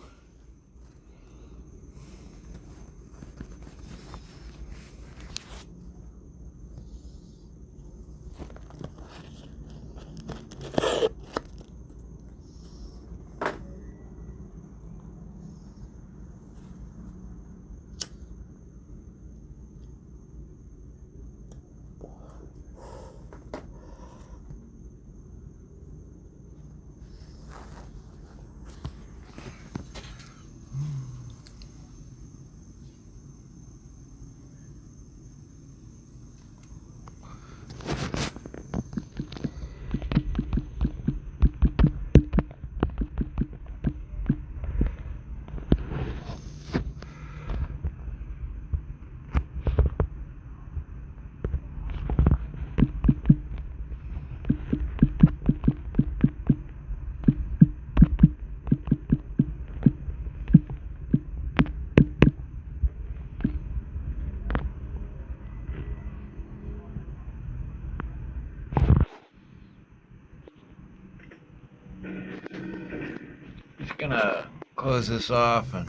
gonna close this off and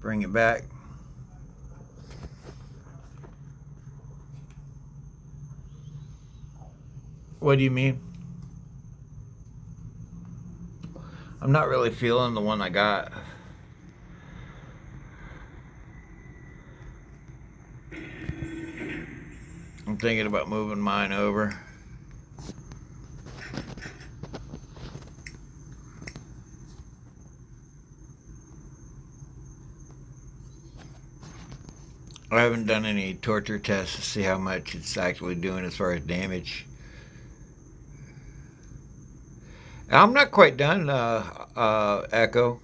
bring it back. What do you mean? I'm not really feeling the one I got. I'm thinking about moving mine over. I haven't done any torture tests to see how much it's actually doing as far as damage. I'm not quite done, Echo.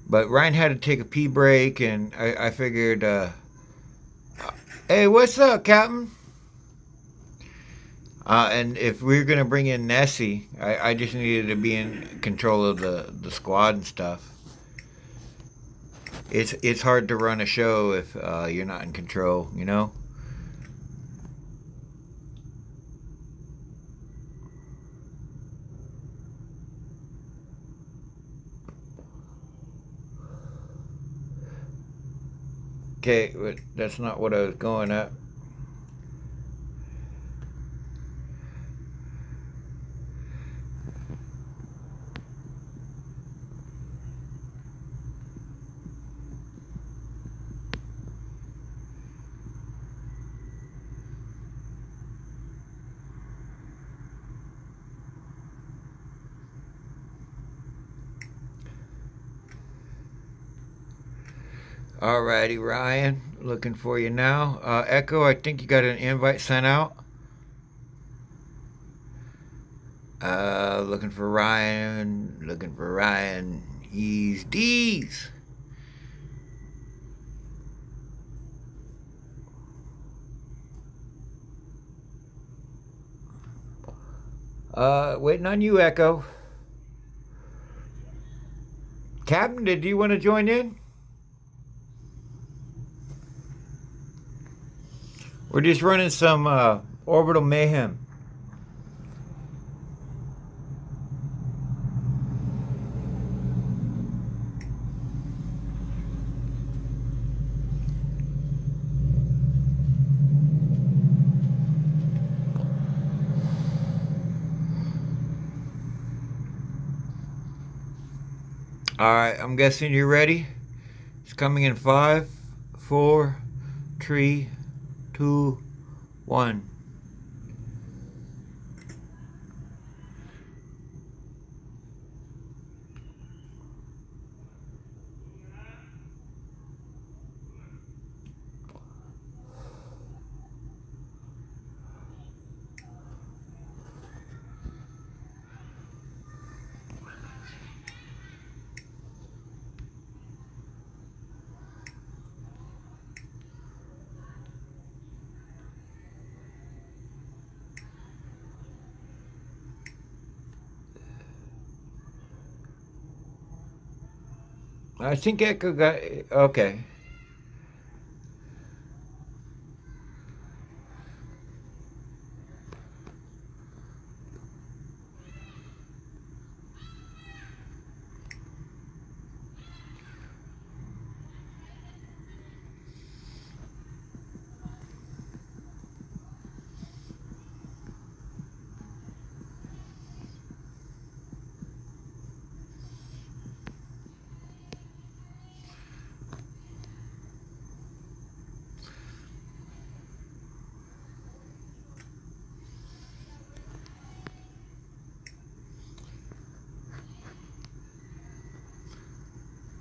But Ryan had to take a pee break, and I figured, hey, what's up, Captain? And if we were going to bring in Nessie, I just needed to be in control of the squad and stuff. It's hard to run a show if you're not in control, you know? Okay, but that's not what I was going at. Alrighty, Ryan, looking for you now. Echo, I think you got an invite sent out. Looking for Ryan. Looking for Ryan. He's D's. Waiting on you, Echo. Captain, did you want to join in? We're just running some orbital mayhem. Alright, I'm guessing you're ready. It's coming in 5, 4, 3, 2, 1. I think Echo got... Okay.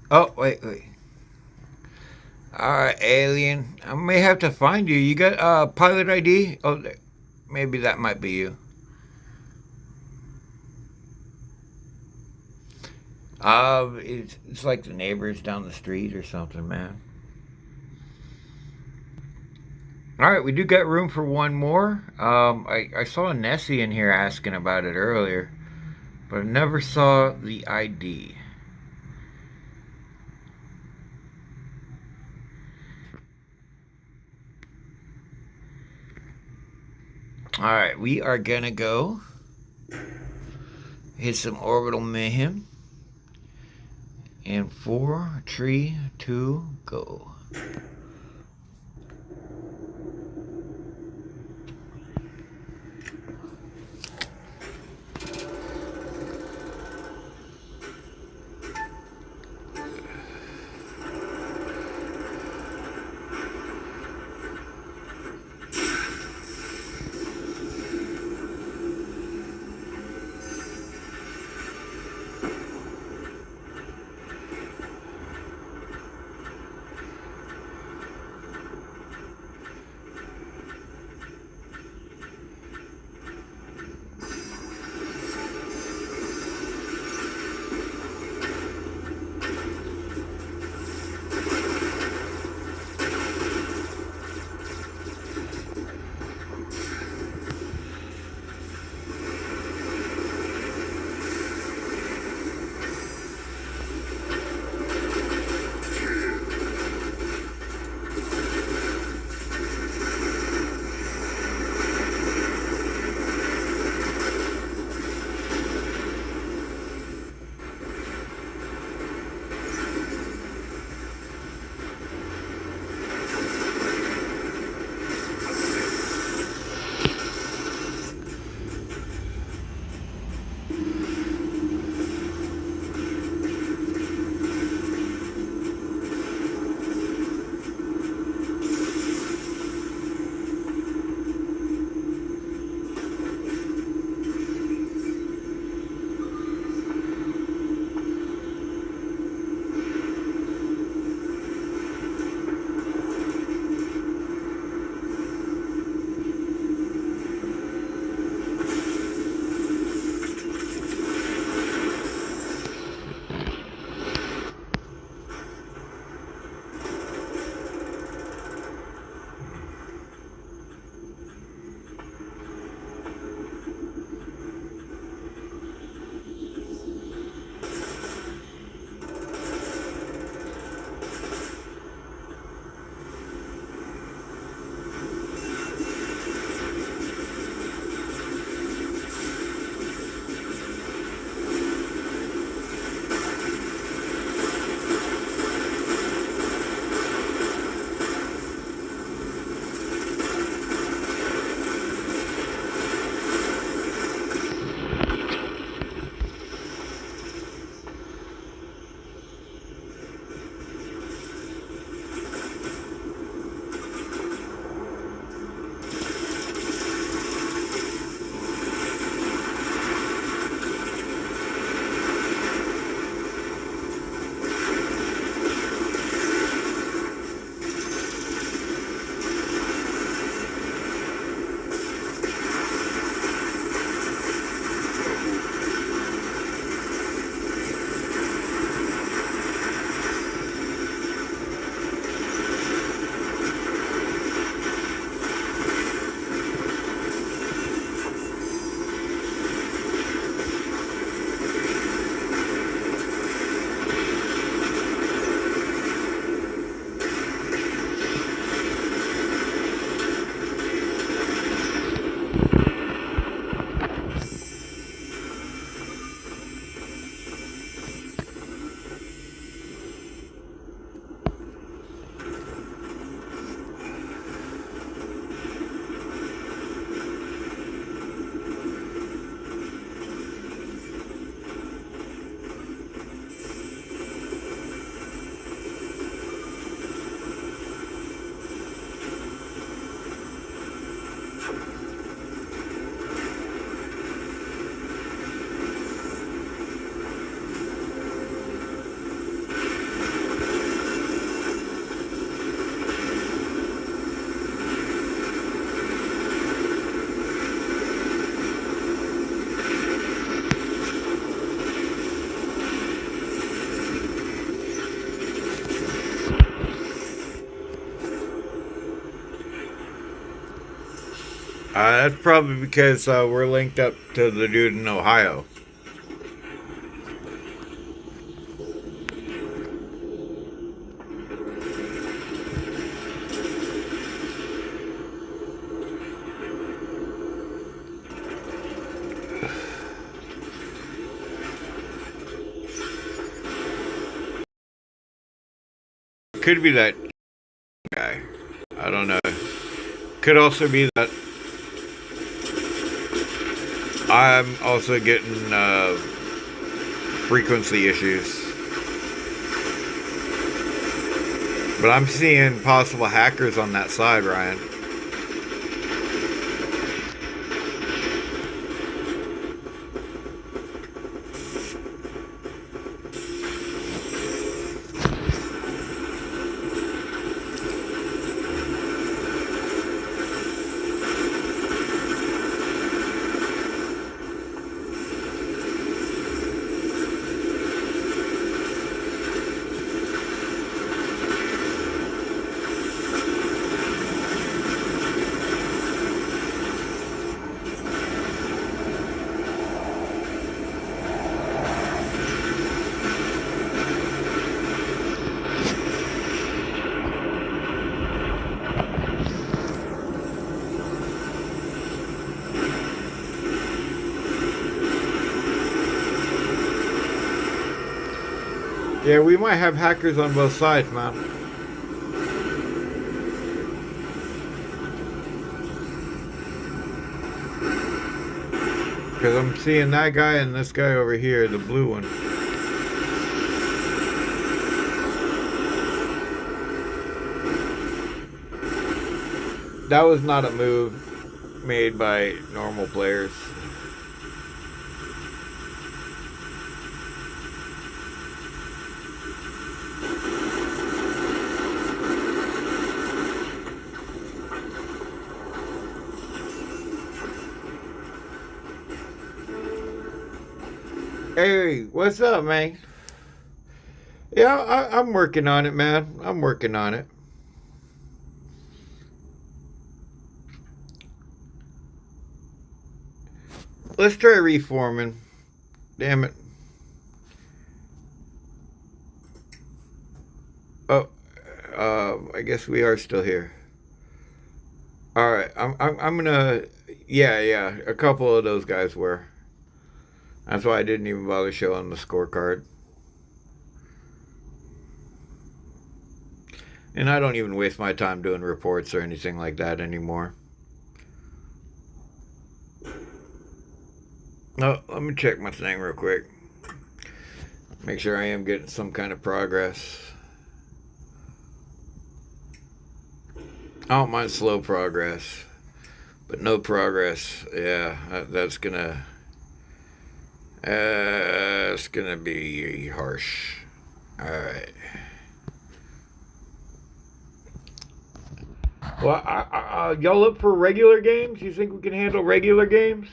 Oh, wait. Alright, alien. I may have to find you. You got pilot ID? Oh, maybe that might be you. It's like the neighbors down the street or something, man. Alright, we do got room for one more. I saw Nessie in here asking about it earlier, but I never saw the ID. Alright, we are gonna go hit some orbital mayhem. And 4, 3, 2, go. That's probably because we're linked up to the dude in Ohio. Could be that guy. I don't know. Could also be that I'm also getting frequency issues. But I'm seeing possible hackers on that side, Ryan. Yeah, we might have hackers on both sides, man. Because I'm seeing that guy and this guy over here, the blue one. That was not a move made by normal players. Hey, what's up, man? Yeah, I'm working on it, man. I'm working on it. Let's try reforming. Damn it. Oh, I guess we are still here. All right, I'm gonna. Yeah. A couple of those guys were. That's why I didn't even bother showing the scorecard. And I don't even waste my time doing reports or anything like that anymore. No, let me check my thing real quick. Make sure I am getting some kind of progress. I don't mind slow progress, but no progress. Yeah, that's gonna. It's gonna be harsh. All right. Well, y'all up for regular games? You think we can handle regular games?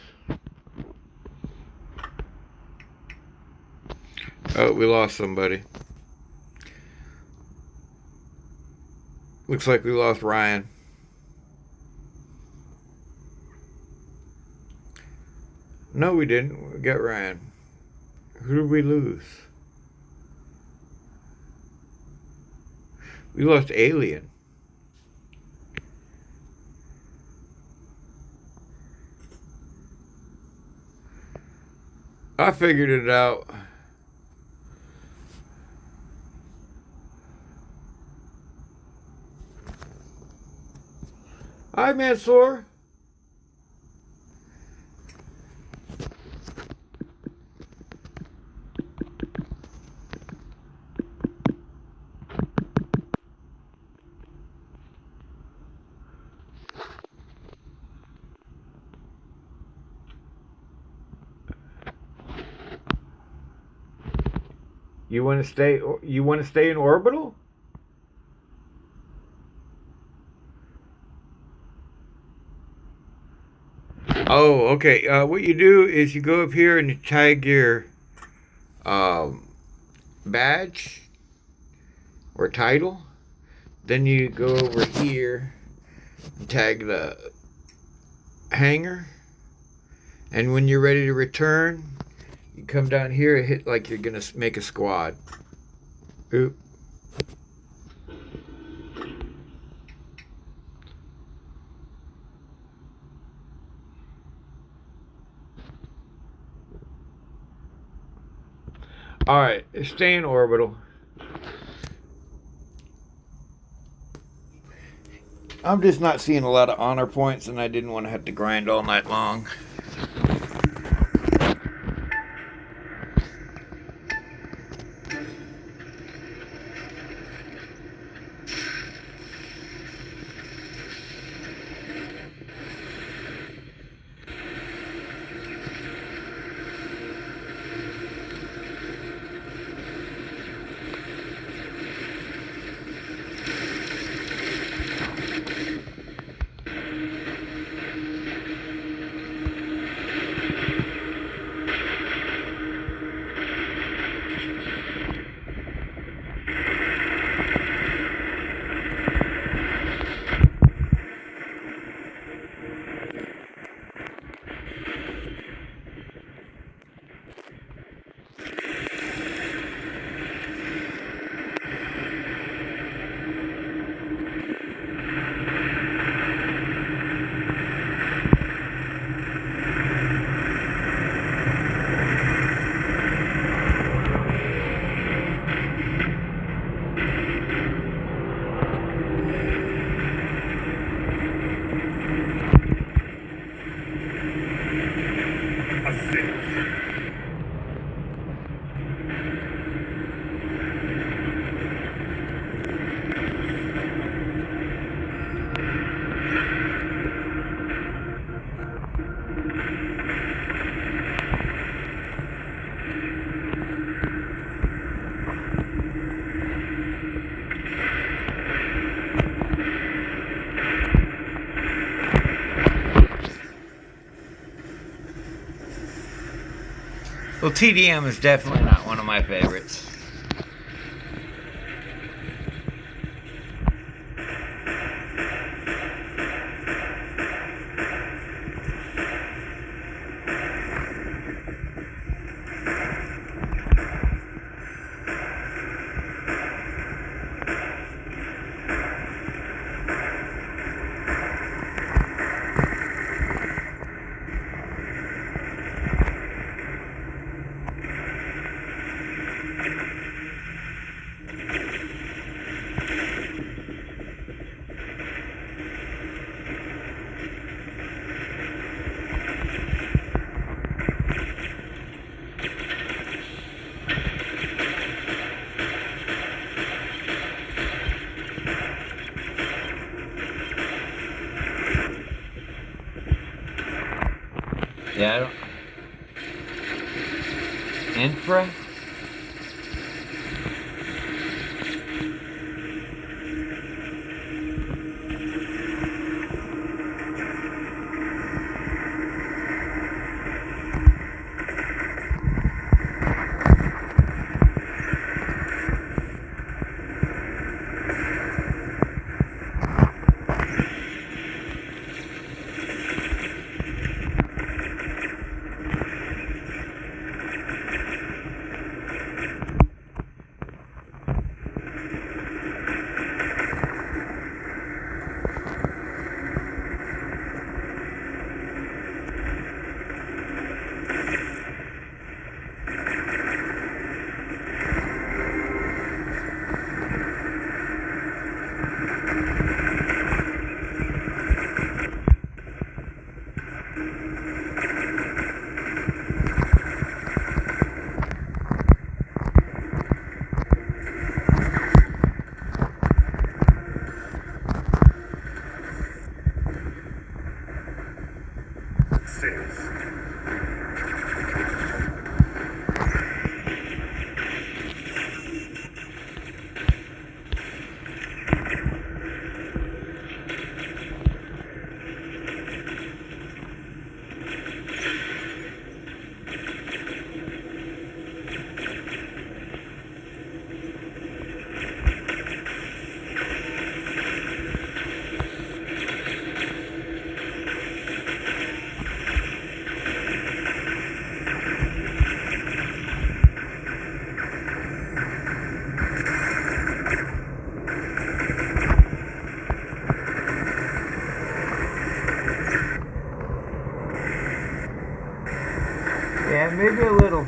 Oh, we lost somebody. Looks like we lost Ryan. No, we didn't. We got Ryan. Who did we lose? We lost Alien. I figured it out. Hi, Mansoor. You want to stay? You want to stay in orbital? Oh, okay. What you do is you go up here and you tag your badge or title. Then you go over here and tag the hangar. And when you're ready to return, you come down here and hit like you're going to make a squad. Oop. All right, stay in orbital. I'm just not seeing a lot of honor points, and I didn't want to have to grind all night long. Well, TDM is definitely not one of my favorites. Yeah, I don't... Infra? Yeah, maybe a little.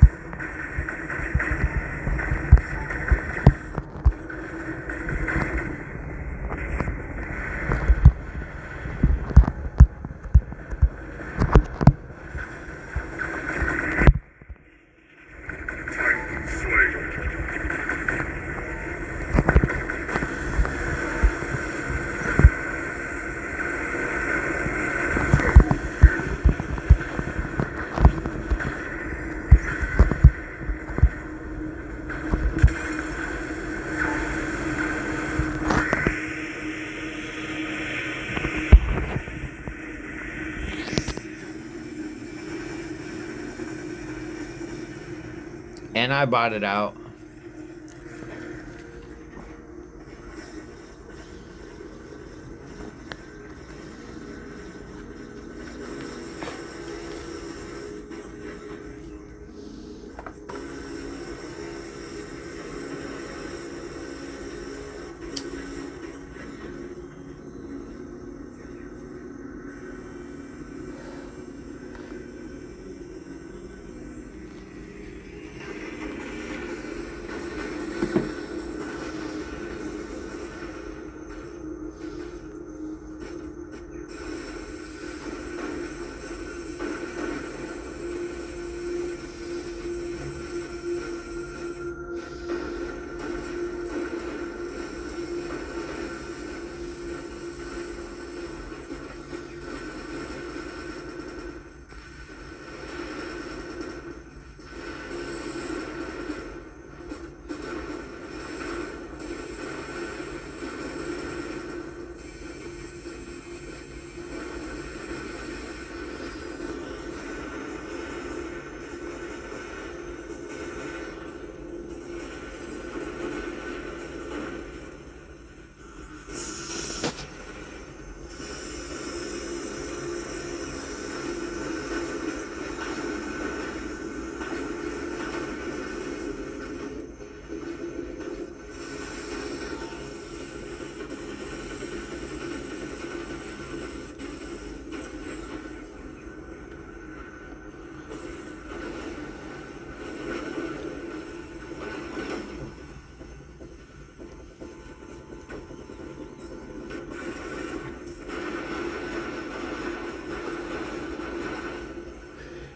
And I bought it out.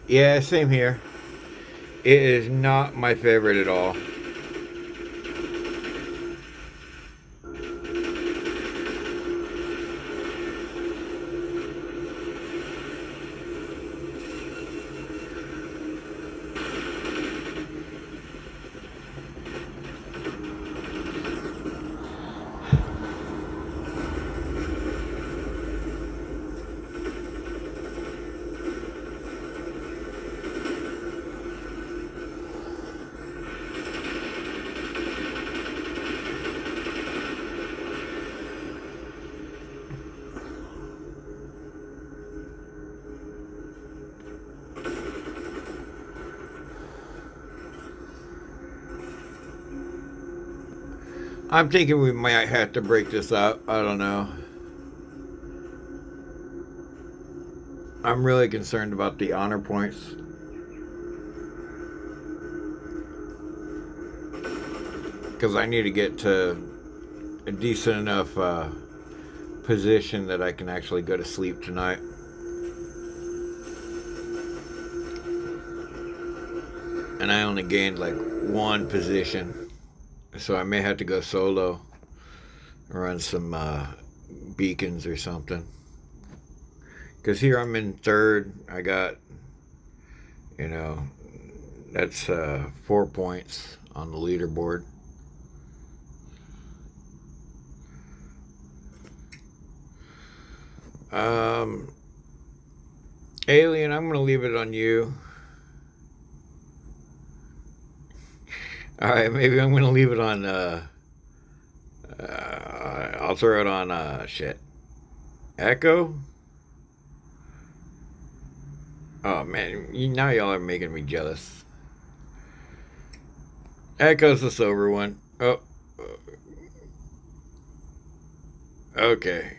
Yeah, same here. It is not my favorite at all. I'm thinking we might have to break this up. I don't know. I'm really concerned about the honor points. Because I need to get to a decent enough position that I can actually go to sleep tonight. And I only gained like one position. So I may have to go solo. Run some beacons or something. Because here I'm in third. I got, that's 4 points on the leaderboard. Alien, I'm going to leave it on you. Alright, maybe I'm going to leave it on, I'll throw it on, Echo? Oh man, now y'all are making me jealous. Echo's the sober one. Oh. Okay.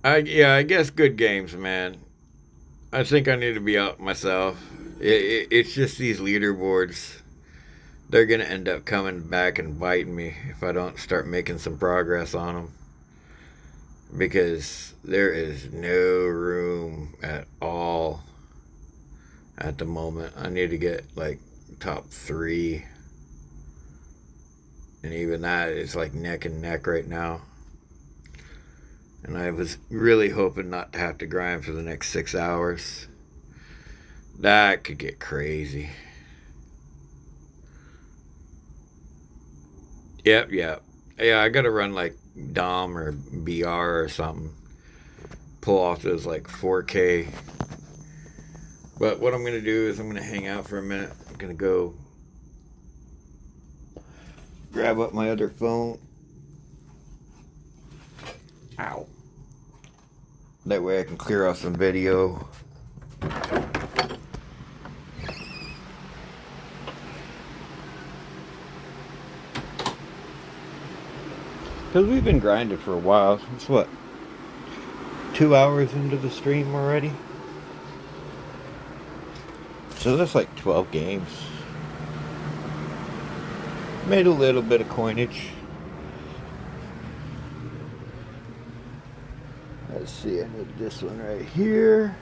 I guess good games, man. I think I need to be out myself. It's just these leaderboards. They're going to end up coming back and biting me if I don't start making some progress on them. Because there is no room at all at the moment. I need to get like top 3. And even that is like neck and neck right now. And I was really hoping not to have to grind for the next 6 hours. That could get crazy. Yep. Yeah, I gotta run like Dom or BR or something. Pull off those like 4K But what I'm going to do is I'm going to hang out for a minute. I'm going to go grab up my other phone. Ow. That way I can clear off some video. Because we've been grinding for a while. It's what? 2 hours into the stream already? So that's like 12 games. Made a little bit of coinage. Let's see, I need this one right here.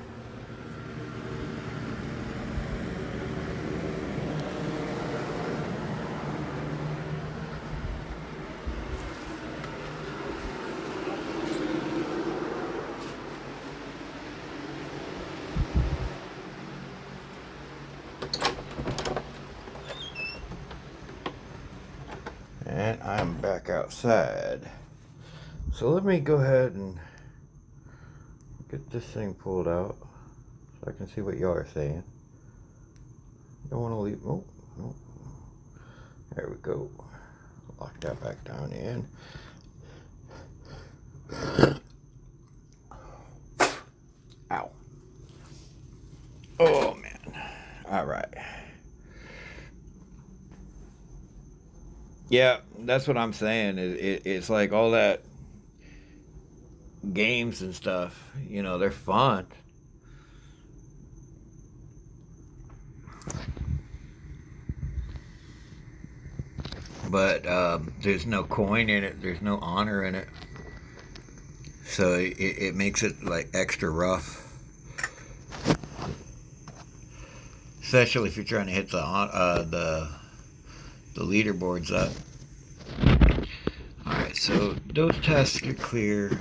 And I'm back outside. So let me go ahead and get this thing pulled out so I can see what y'all are saying. Don't want to leave. Oh, no. There we go. Lock that back down in. Ow. Oh, man. All right. Yeah, that's what I'm saying. It's like all that games and stuff, you know, they're fun. But there's no coin in it. There's no honor in it. So it makes it like extra rough. Especially if you're trying to hit the leaderboards up. Alright, so those tasks are clear.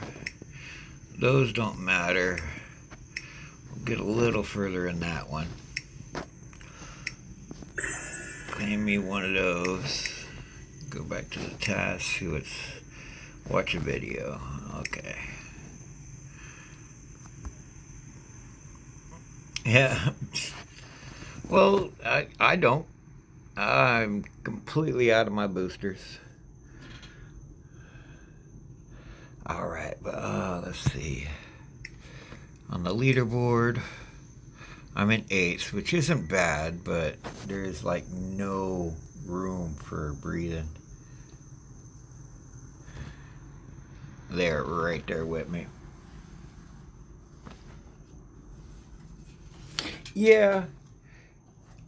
Those don't matter. We'll get a little further in that one. Name me one of those. Go back to the task, see what's... Watch a video. Okay. Yeah. Well, I don't. I'm completely out of my boosters. Alright, but let's see. On the leaderboard, I'm in 8th, which isn't bad, but there's like no room for breathing. They're right there with me. Yeah,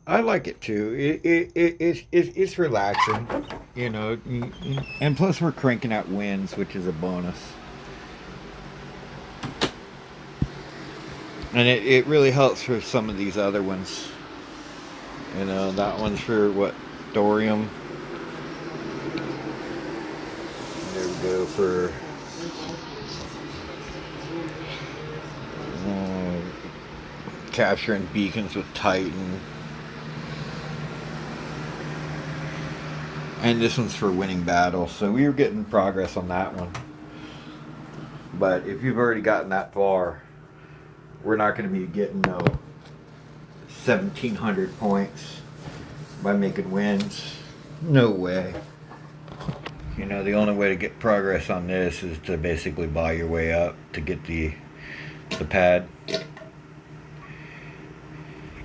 I like it too. It's relaxing, you know, and plus we're cranking out wins, which is a bonus. And it really helps for some of these other ones. You know, that one's for what? Thorium. There we go for capturing beacons with Titan. And this one's for winning battles. So we were getting progress on that one. But if you've already gotten that far, we're not going to be getting no 1,700 points by making wins. No way. You know, the only way to get progress on this is to basically buy your way up to get the pad.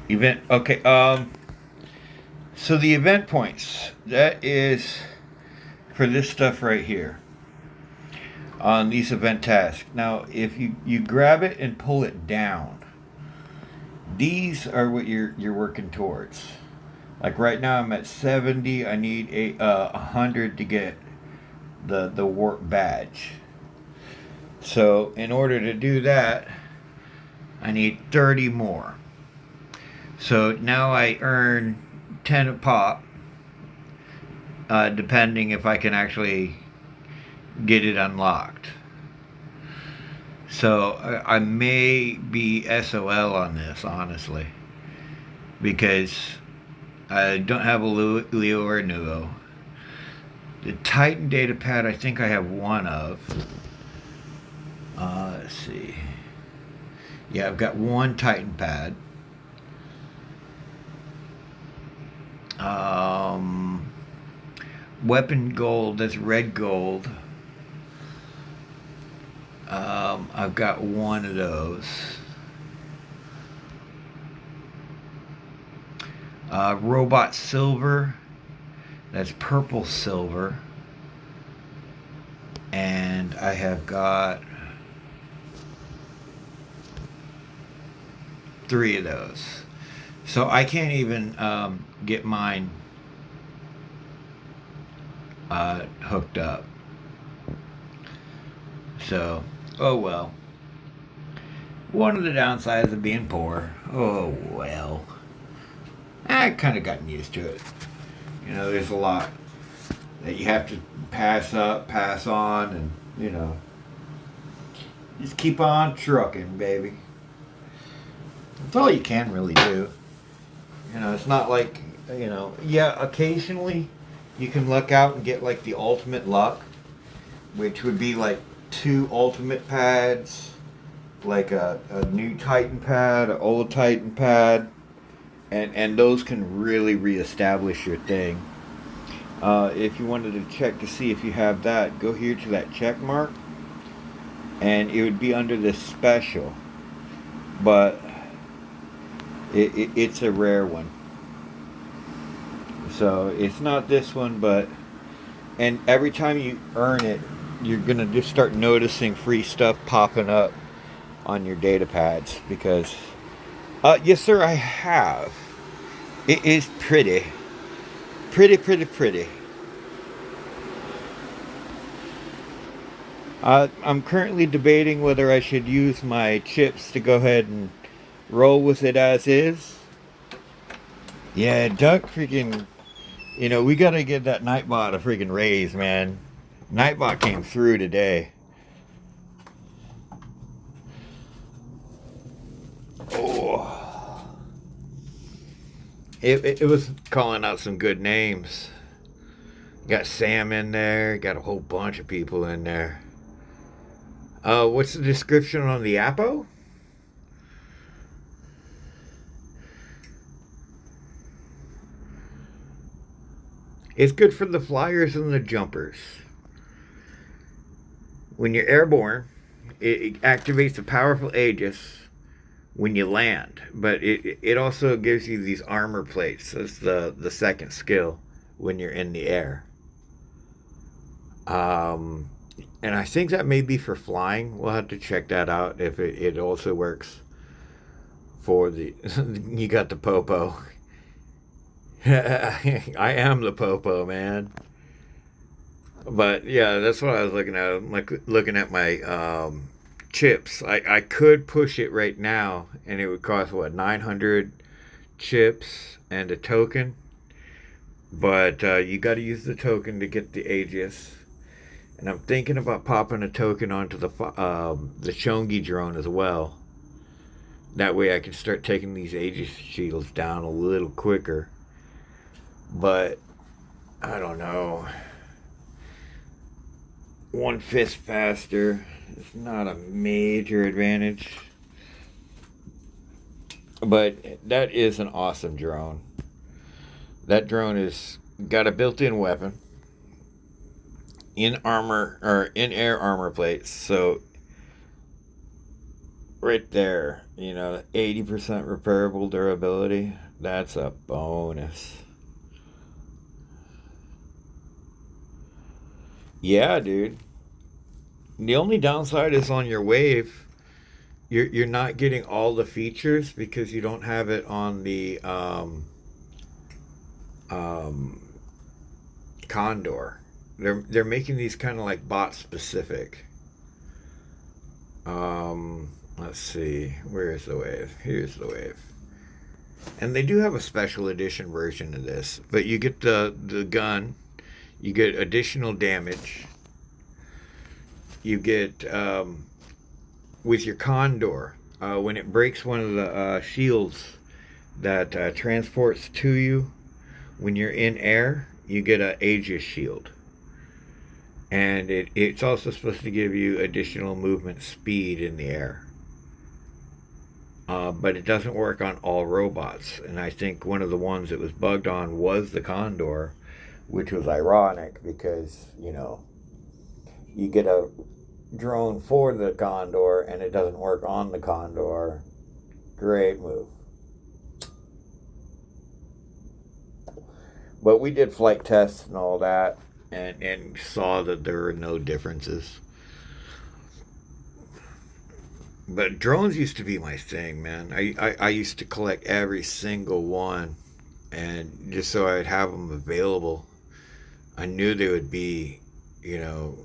Event, okay, so the event points, that is for this stuff right here on these event tasks. Now, if you grab it and pull it down, these are what you're working towards. Like right now I'm at 70, I need 100 to get the warp badge. So in order to do that, I need 30 more. So now I earn 10 a pop, depending if I can actually get it unlocked. So I may be SOL on this, honestly, because I don't have a Leo or a Nuo. The Titan data pad, I think I have one of. Let's see. Yeah, I've got one Titan pad. Um, weapon gold, that's red gold. I've got one of those. Robot silver, that's purple silver. And I have got 3 of those. So I can't even get mine hooked up. So, oh well. One of the downsides of being poor. Oh well. I kind of gotten used to it. You know, there's a lot that you have to pass up, pass on, and, you know, just keep on trucking, baby. That's all you can really do. You know, it's not like, you know, yeah, occasionally you can luck out and get like the ultimate luck, which would be like 2 ultimate pads, like a new Titan pad, an old Titan pad, and those can really reestablish your thing. If you wanted to check to see if you have that, go here to that check mark, and it would be under this special, but it's a rare one. So it's not this one, but, and every time you earn it, you're gonna just start noticing free stuff popping up on your data pads, because yes sir, I have. It is pretty. I'm currently debating whether I should use my chips to go ahead and roll with it as is. Yeah, Duck freaking, you know, we gotta give that Nightbot a freaking raise, man. Nightbot came through today. Oh. It was calling out some good names. Got Sam in there, got a whole bunch of people in there. What's the description on the Apo? It's good for the flyers and the jumpers. When you're airborne, it activates a powerful Aegis when you land, but it also gives you these armor plates. That's the second skill when you're in the air. And I think that may be for flying. We'll have to check that out if it also works for the. You got the popo. I am the popo, man. But yeah, that's what I was looking at. I'm like looking at my chips. I could push it right now, and it would cost what, 900 chips and a token. But you got to use the token to get the Aegis. And I'm thinking about popping a token onto the Shongi drone as well. That way I can start taking these Aegis shields down a little quicker. But I don't know. 1/5 faster. It's not a major advantage. But that is an awesome drone. That drone has got a built-in weapon, in armor or in air armor plates. So right there, you know, 80% repairable durability. That's a bonus. Yeah, dude. The only downside is on your wave. You're not getting all the features because you don't have it on the um, Condor. They're making these kind of like bot specific. Let's see, where is the wave? Here's the wave. And they do have a special edition version of this, but you get the gun, you get additional damage, you get with your Condor, when it breaks one of the shields that transports to you when you're in air, you get an Aegis shield. And it's also supposed to give you additional movement speed in the air. But it doesn't work on all robots. And I think one of the ones it was bugged on was the Condor, which was ironic because, you get a drone for the Condor and it doesn't work on the Condor. Great move. But we did flight tests and all that and saw that there were no differences. But drones used to be my thing, man. I used to collect every single one, and just so I'd have them available. I knew they would be, you know,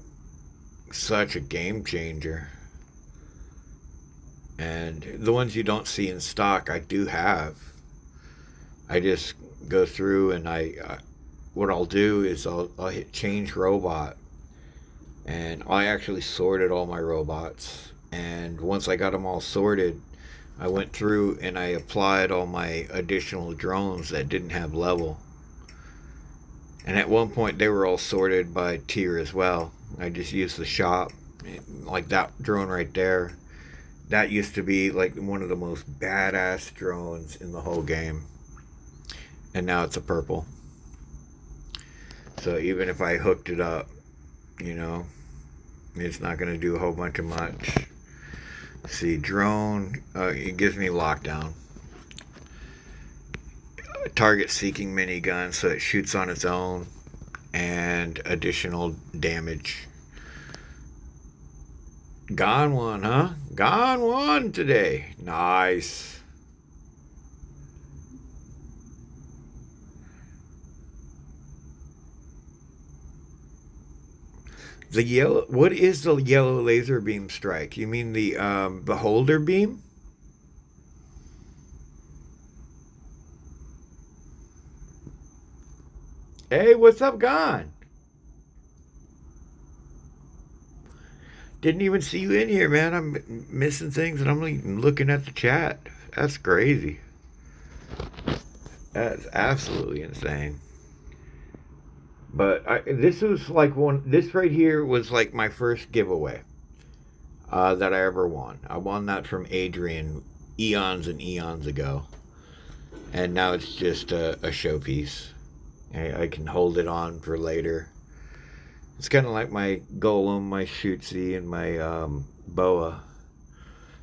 such a game changer. And the ones you don't see in stock, I do have. I just go through and what I'll do is I'll hit change robot, and I actually sorted all my robots. And once I got them all sorted, I went through and I applied all my additional drones that didn't have level. And at one point, they were all sorted by tier as well. I just used the shop, like that drone right there. That used to be like one of the most badass drones in the whole game. And now it's a purple. So even if I hooked it up, you know, it's not going to do a whole bunch of much. See, drone, it gives me lockdown. Target seeking minigun, so it shoots on its own, and additional damage. Gone one, huh? Gone one today. Nice. The yellow. What is the yellow laser beam strike? You mean the beholder beam? Hey, what's up, Gone? Didn't even see you in here, man. I'm missing things and I'm looking at the chat. That's crazy. That's absolutely insane. But this was like one. This right here was like my first giveaway that I ever won. I won that from Adrian eons and eons ago, and now it's just a showpiece. I can hold it on for later. It's kind of like my golem, my shootsy, and my boa.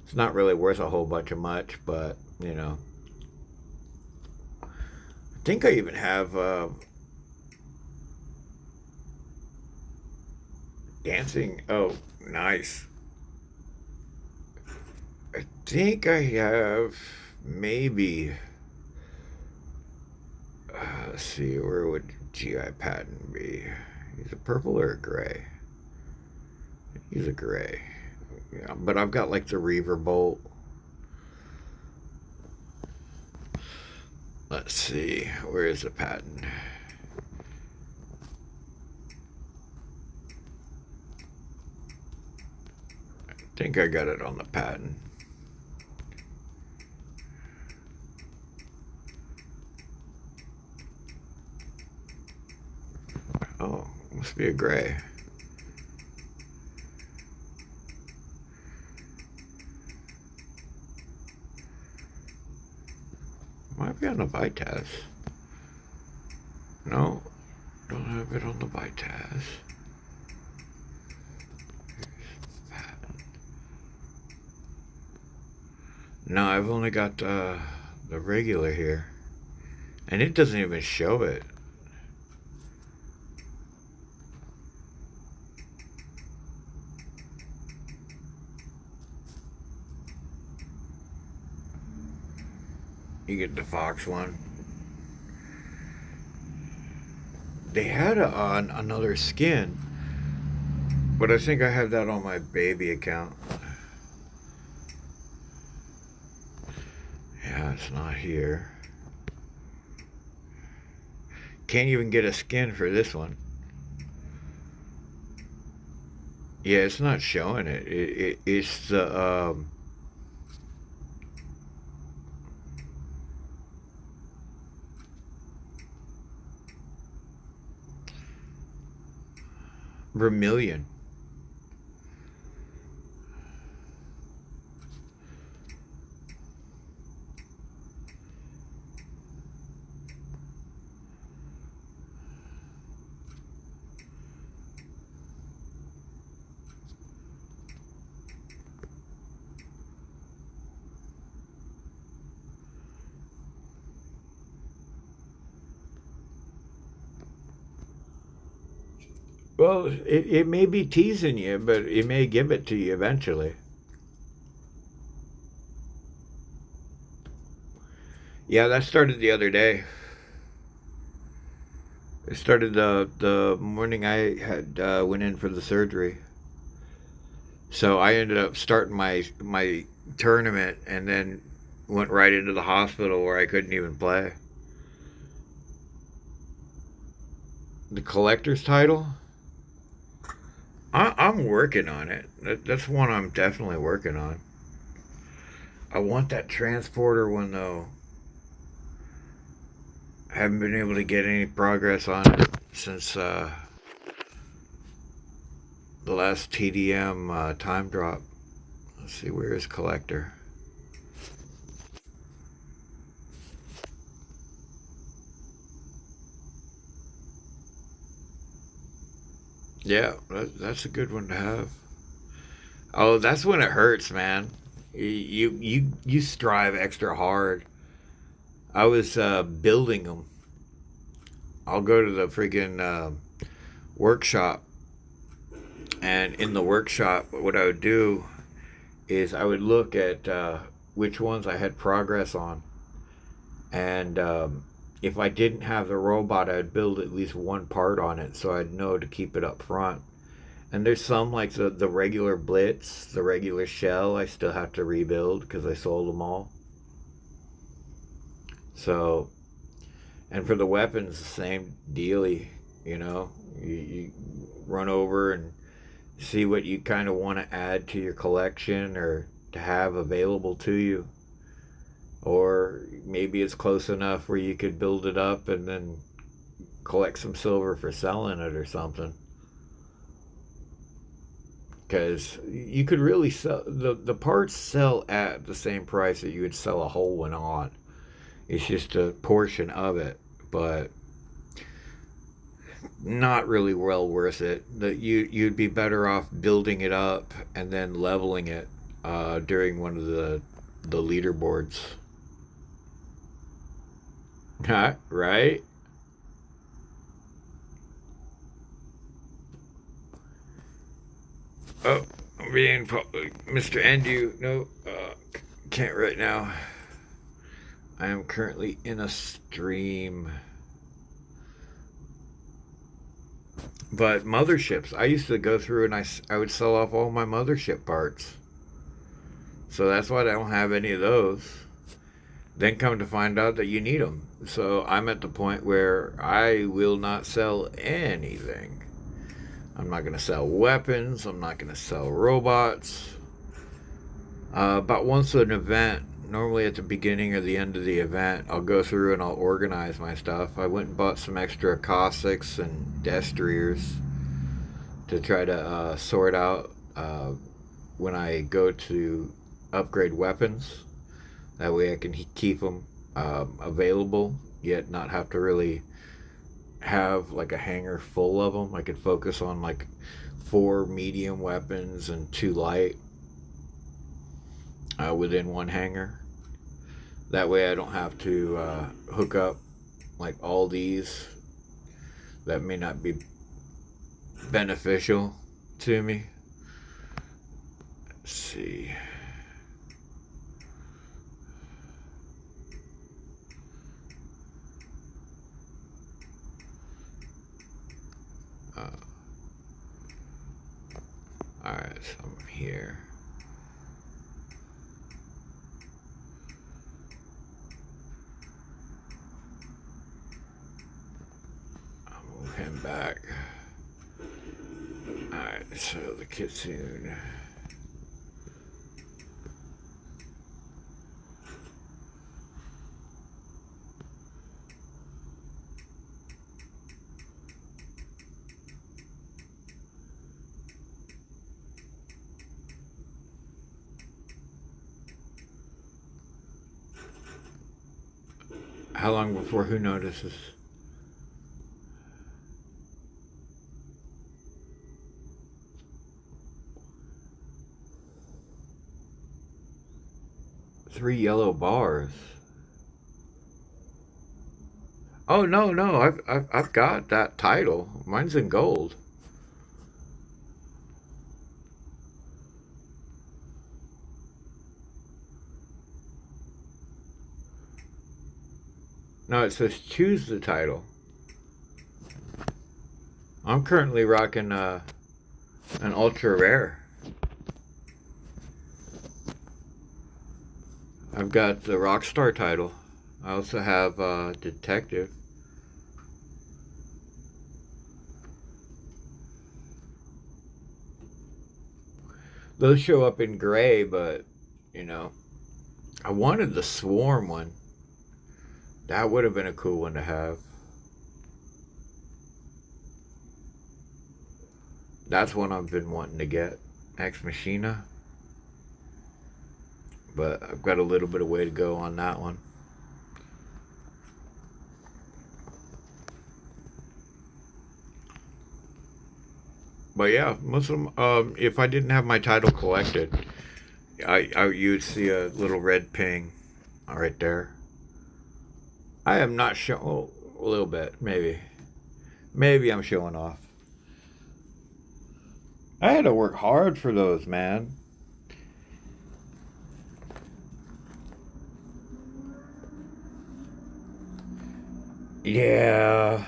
It's not really worth a whole bunch of much, but I think I even have dancing. Oh, nice. I think I have maybe. Let's see, where would GI Patton be? He's a purple or a gray? He's a gray. Yeah, but I've got like the Reaver Bolt. Let's see, where is the Patton? I think I got it on the Patton. Oh, must be a gray. Might be on the Vitaz. No, don't have it on the Vitaz. No, I've only got the regular here. And it doesn't even show it. You get the Fox one. They had it on another skin, but I think I have that on my baby account. Yeah, it's not here. Can't even get a skin for this one. Yeah, it's not showing it. It's the Vermilion. Well, it may be teasing you, but it may give it to you eventually. Yeah, that started the other day. It started the morning I had went in for the surgery. So I ended up starting my tournament and then went right into the hospital where I couldn't even play. The collector's title? I'm working on it. That's one I'm definitely working on. I want that transporter one though. I haven't been able to get any progress on it since the last TDM time drop. Let's see, where is collector? Yeah, that's a good one to have. Oh, that's when it hurts, man. You strive extra hard. I was building them. I'll go to the freaking workshop, and in the workshop, what I would do is I would look at which ones I had progress on, and if I didn't have the robot, I'd build at least one part on it so I'd know to keep it up front. And there's some like the regular Blitz, the regular shell, I still have to rebuild because I sold them all. So, and for the weapons, the same dealy. You know, you run over and see what you kind of want to add to your collection or to have available to you. Or maybe it's close enough where you could build it up and then collect some silver for selling it or something. Because you could really sell the parts sell at the same price that you would sell a whole one on. It's just a portion of it, but not really well worth it. That you'd be better off building it up and then leveling it during one of the leaderboards. Huh? Right? Oh, I'm being Mr. Endu. No, can't right now. I am currently in a stream. But motherships, I used to go through and I would sell off all my mothership parts. So that's why I don't have any of those. Then come to find out that you need them. So I'm at the point where I will not sell anything. I'm not going to sell weapons. I'm not going to sell robots. About once an event, normally at the beginning or the end of the event, I'll go through and I'll organize my stuff. I went and bought some extra caustics and destriers to try to sort out when I go to upgrade weapons. That way I can keep them available, yet not have to really have like a hanger full of them. I could focus on like 4 medium weapons and 2 light within one hanger. That way I don't have to hook up like all these that may not be beneficial to me. Let's see. Alright, so I'm here. I'll move him back. Alright, so the kitsune. How long before who notices? Three yellow bars. Oh no, no, I've got that title. Mine's in gold. No, it says choose the title. I'm currently rocking an ultra rare. I've got the Rockstar title. I also have Detective. Those show up in gray, but, you know, I wanted the Swarm one. That would have been a cool one to have. That's one I've been wanting to get. Ex Machina. But I've got a little bit of way to go on that one. But yeah, most of them, if I didn't have my title collected, you'd see a little red ping right there. I am not showing, oh, a little bit, maybe. Maybe I'm showing off. I had to work hard for those, man. Yeah.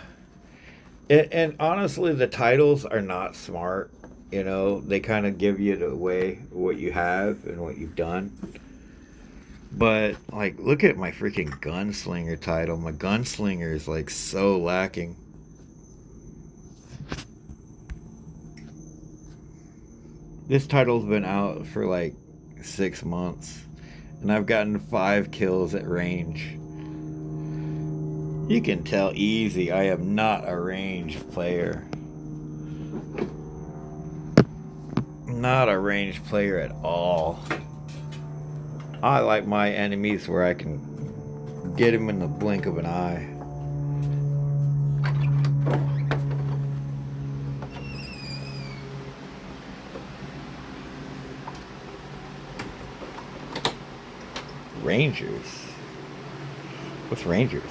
And honestly, the titles are not smart. You know, they kind of give you the way what you have and what you've done. But, like, look at my freaking Gunslinger title. My Gunslinger is, like, so lacking. This title's been out for, like, 6 months. And I've gotten 5 kills at range. You can tell easy I am not a ranged player. Not a ranged player at all. I like my enemies where I can get them in the blink of an eye. Rangers? What's Rangers?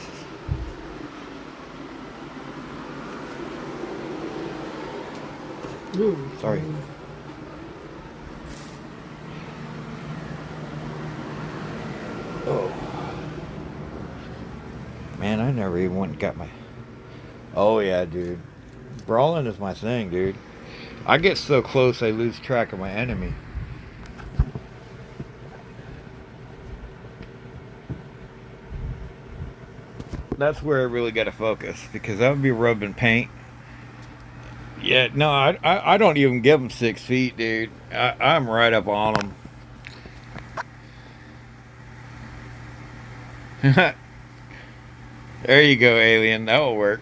Sorry. Oh. Man, I never even went and got my... Oh yeah, dude. Brawling is my thing, dude. I get so close I lose track of my enemy. That's where I really gotta focus, because I would be rubbing paint. Yeah, no, I don't even give them 6 feet, dude. I'm right up on them. There you go, alien. That'll work.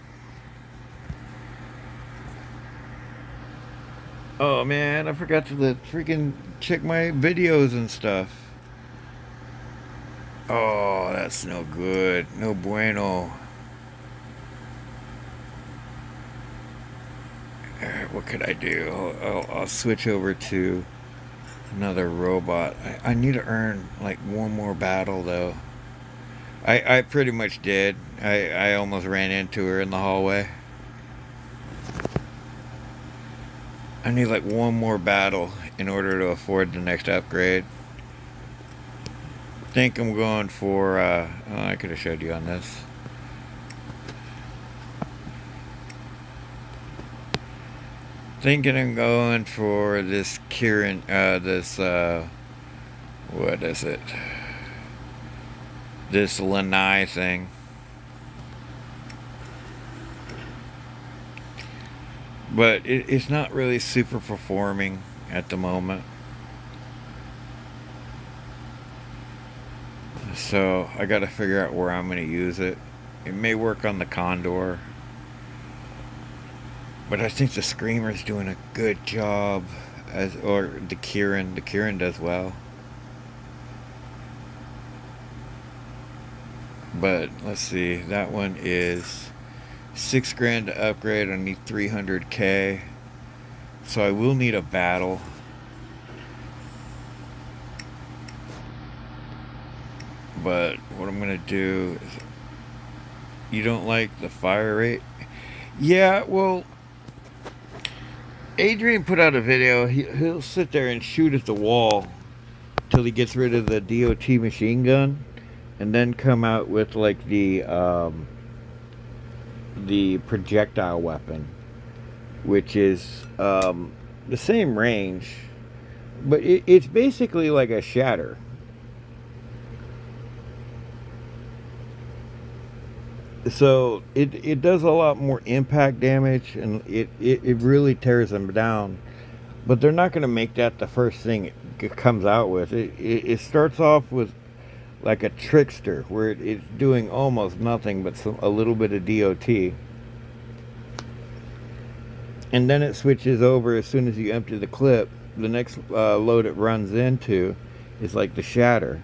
Oh man, I forgot to freaking check my videos and stuff. Oh, that's no good. No bueno. Alright, what could I do? I'll switch over to another robot. I need to earn like one more battle though. I pretty much did. I almost ran into her in the hallway. I need like one more battle in order to afford the next upgrade. I think I'm going for, oh, I could have showed you on this. Thinking I'm going for this Kieran, what is it? This Lanai thing. But it's not really super performing at the moment. So I gotta figure out where I'm gonna use it. It may work on the Condor. But I think the Screamer's doing a good job, or the Kieran. The Kieran does well. But let's see, that one is $6,000 to upgrade. I need 300K, so I will need a battle. But what I'm gonna do is, you don't like the fire rate? Yeah, well, Adrian put out a video. He'll sit there and shoot at the wall till he gets rid of the DOT machine gun. and then come out with like the projectile weapon, which is the same range, but it's basically like a shatter. So it does a lot more impact damage, and it really tears them down. But they're not going to make that the first thing it comes out with. It starts off with like a trickster, where it's doing almost nothing but a little bit of DOT. And then it switches over as soon as you empty the clip. The next load it runs into is like the shatter.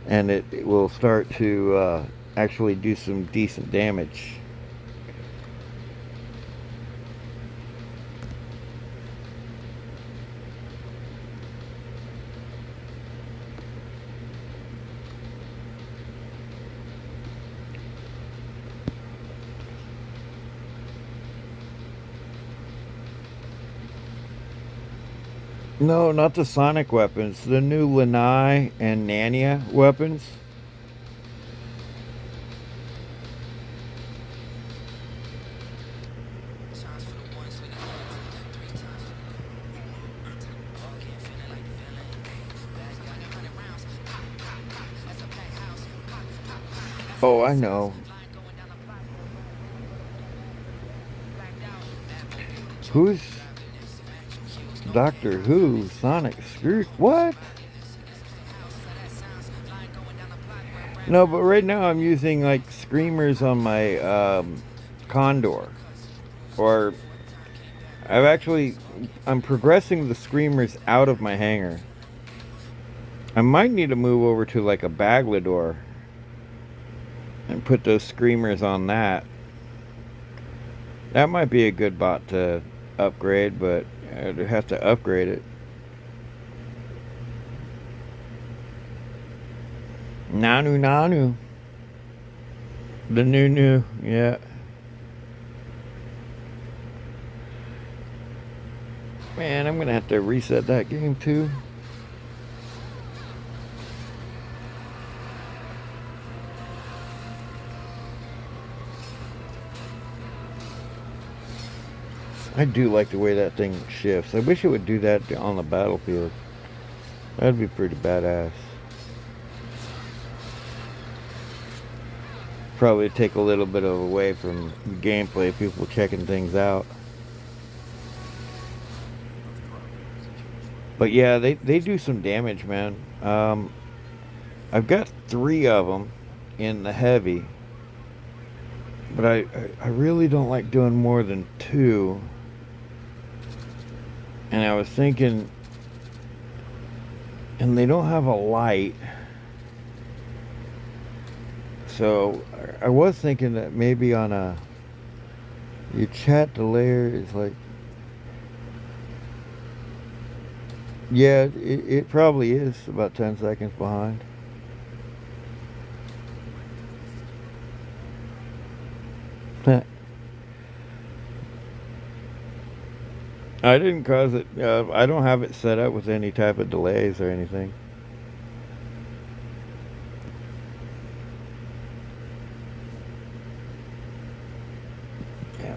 And it will start to actually do some decent damage. No, not the sonic weapons. The new Lanai and Nania weapons. Oh, I know. Who's Doctor Who? Sonic Screw? What? No, but right now I'm using like screamers on my Condor. Or I'm progressing the screamers out of my hanger. I might need to move over to like a Baglador and put those screamers on that. That might be a good bot to upgrade, but I'd have to upgrade it. Nanu. The new, yeah. Man, I'm gonna have to reset that game too. I do like the way that thing shifts. I wish it would do that on the battlefield. That'd be pretty badass. Probably take a little bit of away from gameplay, people checking things out. But yeah, they do some damage, man. I've got 3 of them in the heavy, but I really don't like doing more than 2. And I was thinking, and they don't have a light, so I was thinking that maybe on your chat delay is like, yeah, it probably is about 10 seconds behind. I didn't cause it. I don't have it set up with any type of delays or anything. Yeah.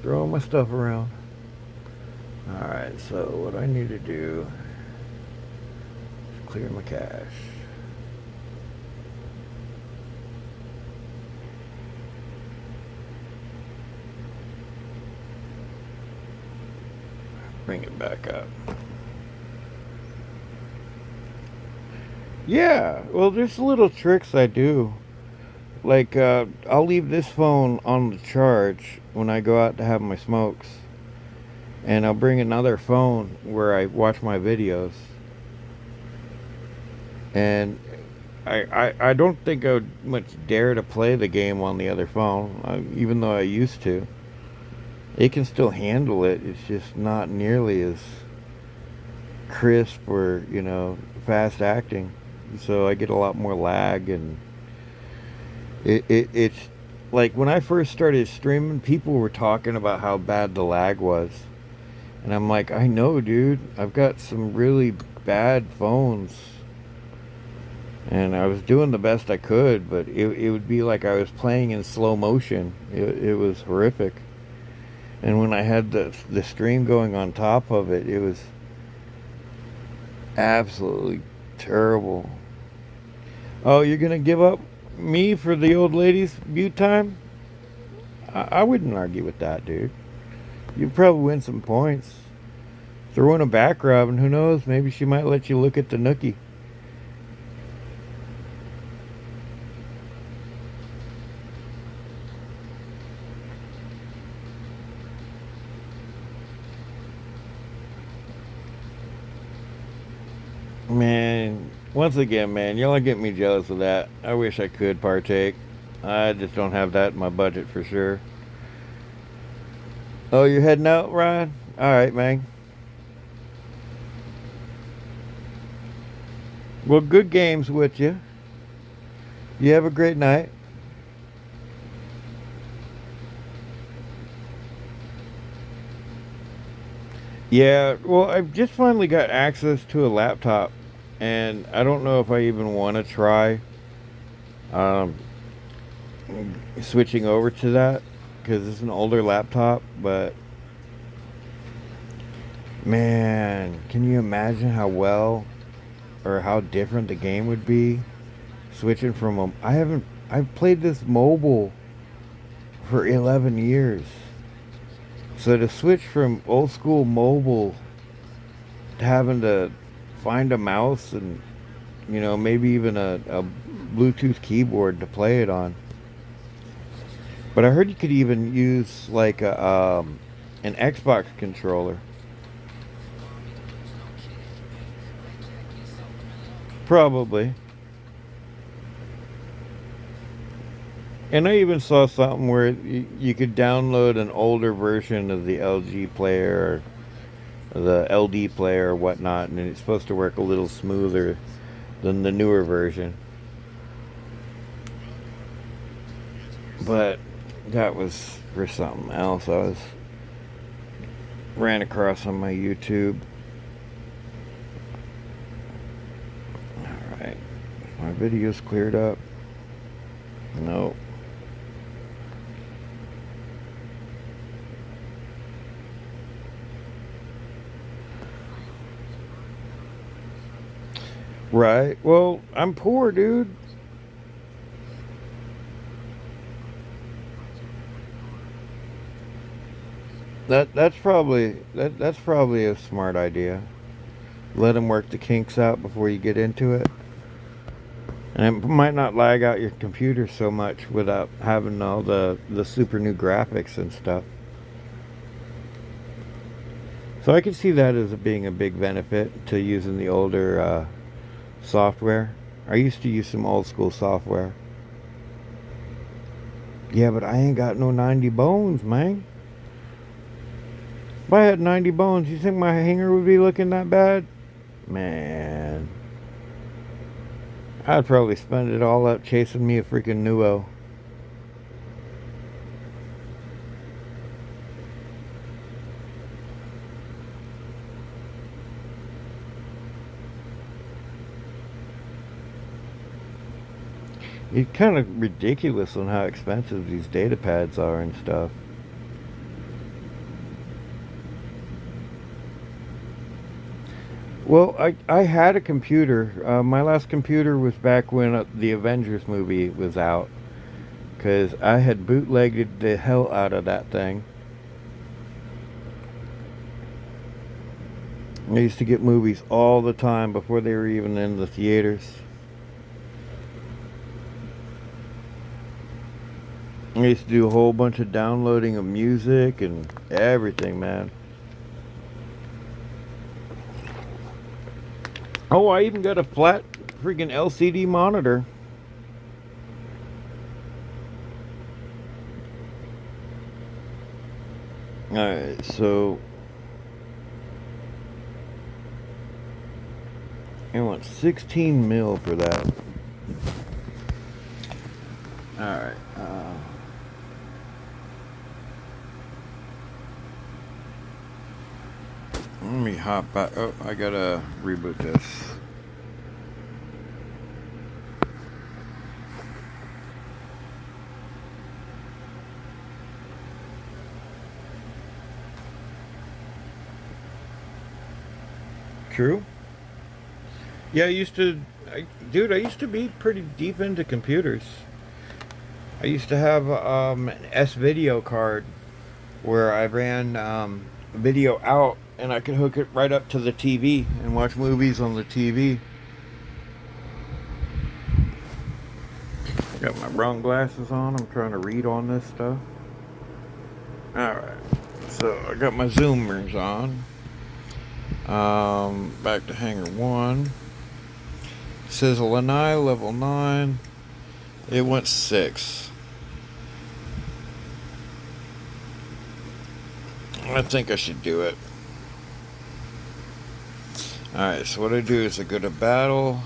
Throwing my stuff around. Alright, so what I need to do is clear my cache. Bring it back up. Yeah, well, there's little tricks I do. Like, I'll leave this phone on the charge when I go out to have my smokes. And I'll bring another phone where I watch my videos. And I don't think I would much dare to play the game on the other phone, even though I used to. It can still handle it. It's just not nearly as crisp or, fast acting. So I get a lot more lag, and it's like when I first started streaming, people were talking about how bad the lag was. And I'm like, I know, dude. I've got some really bad phones. And I was doing the best I could, but it would be like I was playing in slow motion. It was horrific. And when I had the stream going on top of it, it was absolutely terrible. Oh, you're gonna give up me for the old lady's butte time? I wouldn't argue with that, dude. You'd probably win some points. Throw in a back rub, and who knows, maybe she might let you look at the nookie. Man, once again, man, y'all get me jealous of that. I wish I could partake. I just don't have that in my budget for sure. Oh, you're heading out, Ryan? Alright, man. Well, good games with you. You have a great night. Yeah, well, I've just finally got access to a laptop, and I don't know if I even want to try um, switching over to that because it's an older laptop. But man, can you imagine how well or how different the game would be switching from a? I've played this mobile for 11 years. So to switch from old school mobile to having to find a mouse and, maybe even a Bluetooth keyboard to play it on. But I heard you could even use like an Xbox controller. Probably. And I even saw something where you could download an older version of the LG player or the LD player or whatnot, and it's supposed to work a little smoother than the newer version. But that was for something else ran across on my YouTube. Alright. My video's cleared up. Nope. Right. Well, I'm poor, dude. That's probably a smart idea. Let them work the kinks out before you get into it. And it might not lag out your computer so much without having all the super new graphics and stuff. So I can see that as being a big benefit to using the older software. I used to use some old school software. Yeah, but I ain't got no 90 bones, man. If I had 90 bones, you think my hanger would be looking that bad? Man. I'd probably spend it all up chasing me a freaking Nuo. It's kind of ridiculous on how expensive these data pads are and stuff. Well, I had a computer. My last computer was back when the Avengers movie was out. Because I had bootlegged the hell out of that thing. I used to get movies all the time before they were even in the theaters. I used to do a whole bunch of downloading of music and everything, man. Oh, I even got a flat freaking LCD monitor. Alright, so I want 16 mil for that. Alright. Let me hop back. Oh, I gotta reboot this. True. Yeah, dude, I used to be pretty deep into computers. I used to have an S video card where I ran video out and I could hook it right up to the TV and watch movies on the TV. I got my brown glasses on. I'm trying to read on this stuff. Alright, so I got my zoomers on. Back to hangar 1. It says Lanai level 9. It went 6. I think I should do it. Alright, so what I do is I go to battle,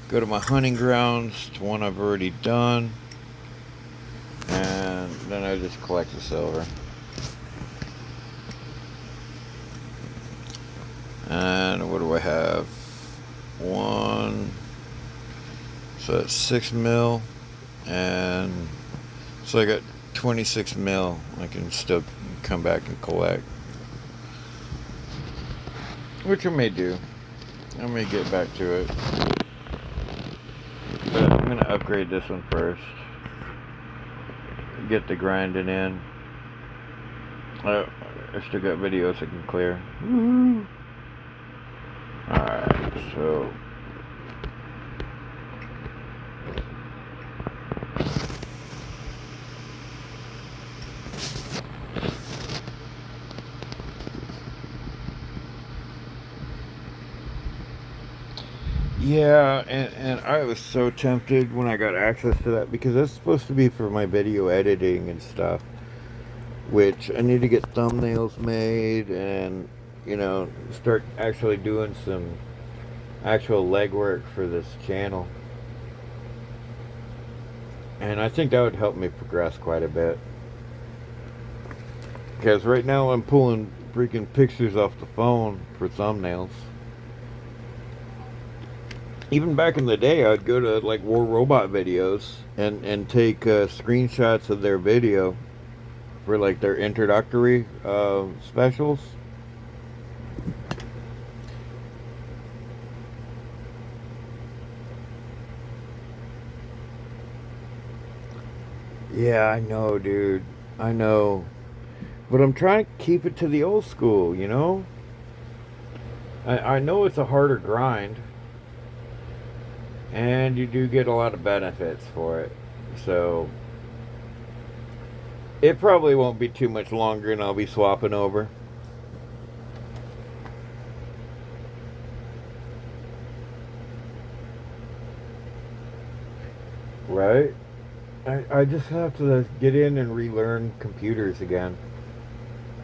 go to my hunting grounds, to one I've already done, and then I just collect the silver. And what do I have? 1, so that's 6 mil, and so I got 26 mil. I can still come back and collect, which I may do. I may get back to it, but I'm gonna upgrade this one first. Get the grinding in. I still got videos I can clear. Woo-hoo. Alright, so yeah, and I was so tempted when I got access to that, because that's supposed to be for my video editing and stuff, which I need to get thumbnails made and, you know, start actually doing some actual legwork for this channel. And I think that would help me progress quite a bit, because right now I'm pulling freaking pictures off the phone for thumbnails. Even back in the day, I'd go to like War Robot videos and take screenshots of their video for like their introductory specials. Yeah, I know, dude. I know. But I'm trying to keep it to the old school, you know? I know it's a harder grind, and you do get a lot of benefits for it. So it probably won't be too much longer and I'll be swapping over. Right? I just have to get in and relearn computers again.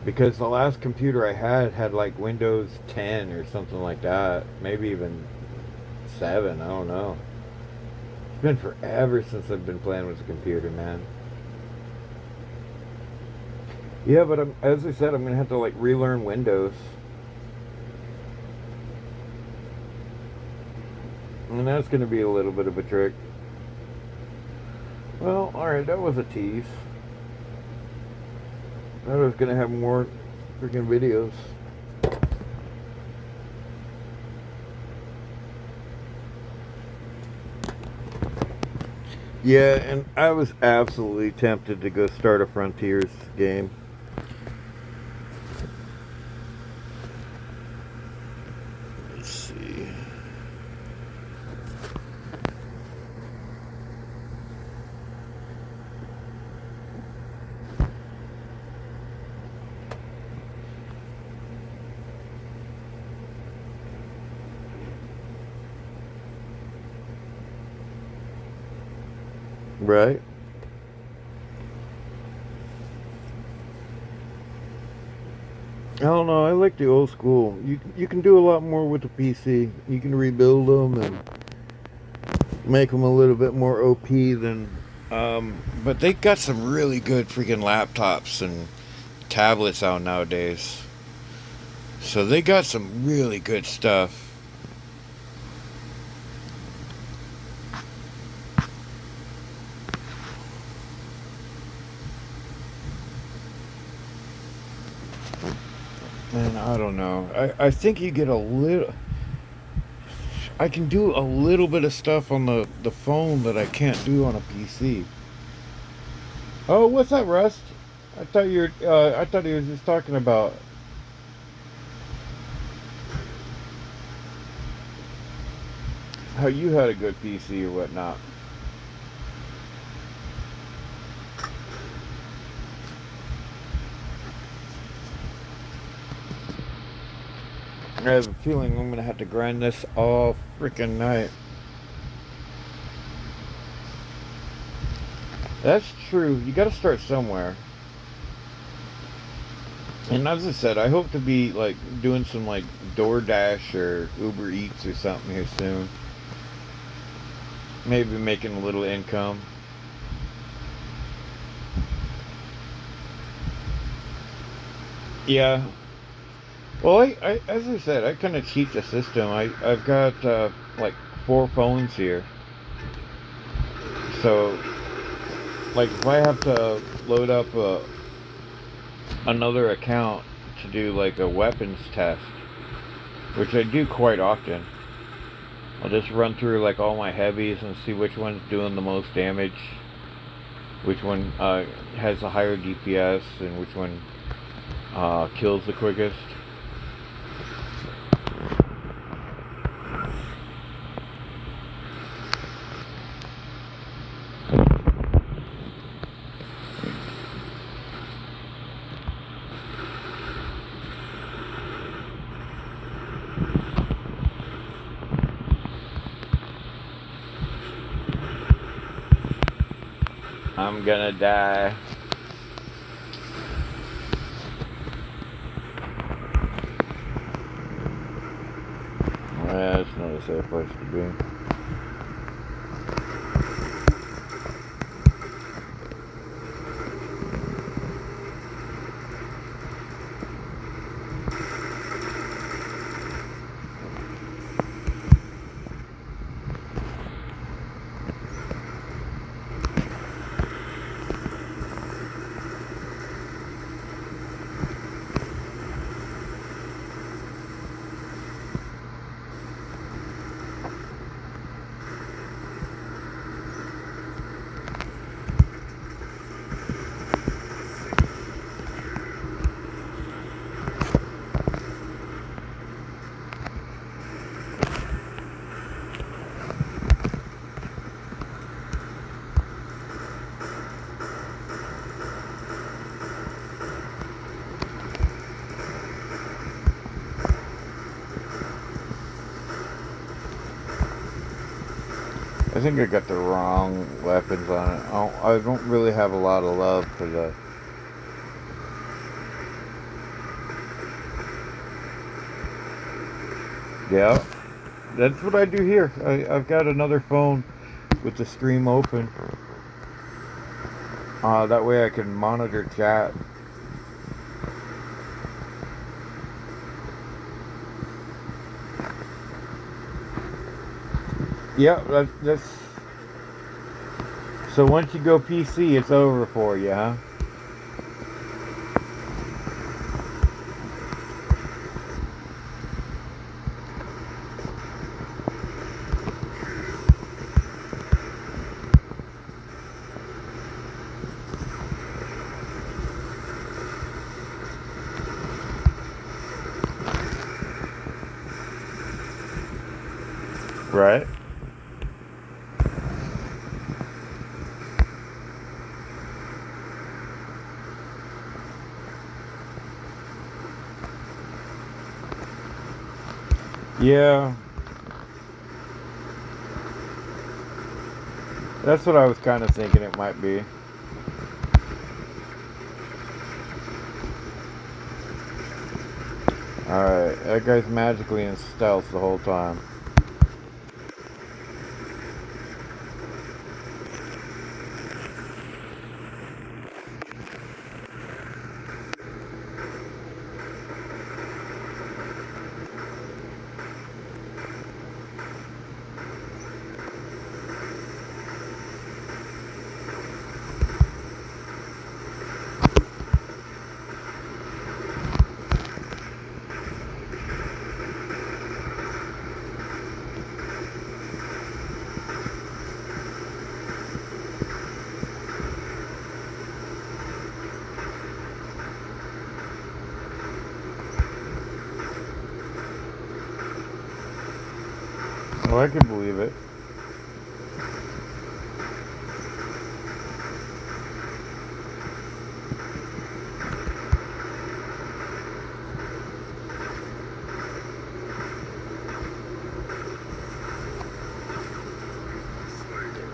Because the last computer I had like Windows 10 or something like that. Maybe even 7, I don't know. It's been forever since I've been playing with a computer, man. Yeah, but as I said, I'm going to have to like relearn Windows. And that's going to be a little bit of a trick. Well, alright, that was a tease. I was going to have more freaking videos. Yeah, and I was absolutely tempted to go start a Frontiers game. Let's see. Right. I don't know. I like the old school. You can do a lot more with the PC. You can rebuild them and make them a little bit more OP than. But they got some really good freaking laptops and tablets out nowadays. So they got some really good stuff. And I don't know. I think you get a little. I can do a little bit of stuff on the phone that I can't do on a PC. Oh, what's up, Rust? I thought I thought he was just talking about how you had a good PC or whatnot. I have a feeling I'm gonna have to grind this all freaking night. That's true. You got to start somewhere. And as I said, I hope to be like doing some like DoorDash or Uber Eats or something here soon. Maybe making a little income. Yeah. Well, as I said, I kind of cheat the system. I've got like 4 phones here. So, like, if I have to load up another account to do like a weapons test, which I do quite often, I'll just run through like all my heavies and see which one's doing the most damage, which one has a higher DPS, and which one kills the quickest. I'm gonna die. That's not a safe place to be. I think I got the wrong weapons on it. I don't really have a lot of love for the... Yeah, that's what I do here. I've got another phone with the stream open. That way I can monitor chat. Yeah, that's... So once you go PC, it's over for you, huh? Right? Yeah. That's what I was kind of thinking it might be. Alright, that guy's magically in stealth the whole time. Oh, I can believe it.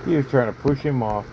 He was trying to push him off.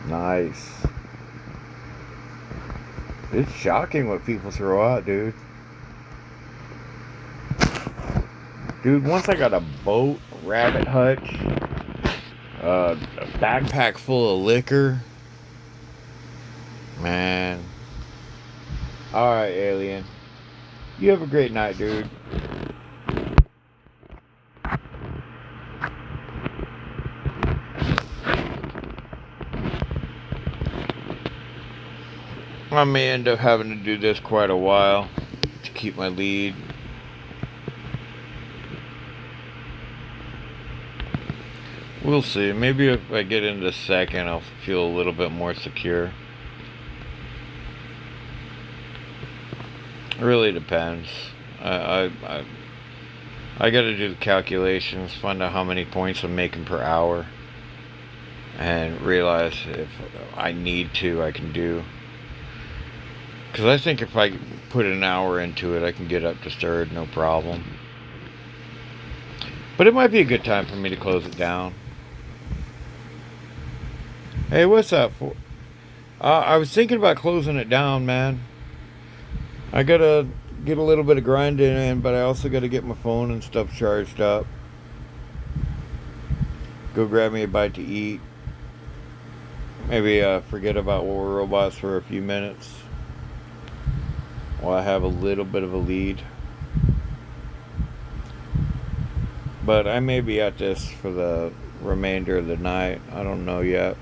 Nice. It's shocking what people throw out, dude. Dude, once I got a boat, a rabbit hutch, a backpack full of liquor. Man. Alright, alien. You have a great night, dude. I may end up having to do this quite a while to keep my lead. We'll see. Maybe if I get into second, I'll feel a little bit more secure. It really depends. I got to do the calculations, find out how many points I'm making per hour, and realize if I need to, I can do. Because I think if I put an hour into it, I can get up to third, no problem. But it might be a good time for me to close it down. Hey, what's up? I was thinking about closing it down, man. I gotta get a little bit of grinding in, but I also gotta get my phone and stuff charged up. Go grab me a bite to eat. Maybe forget about War Robots for a few minutes. Well, I have a little bit of a lead. But I may be at this for the remainder of the night. I don't know yet.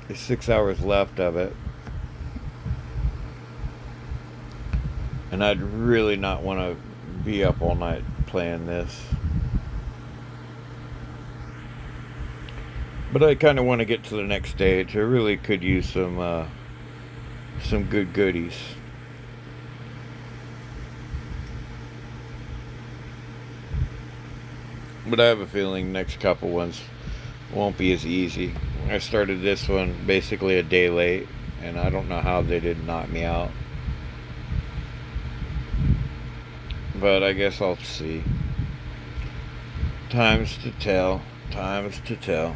There's 6 hours left of it. And I'd really not want to be up all night playing this. But I kind of want to get to the next stage. I really could use some good goodies. But I have a feeling next couple ones won't be as easy. I started this one basically a day late, and I don't know how they didn't knock me out. But I guess I'll see. Time's to tell. Time's to tell.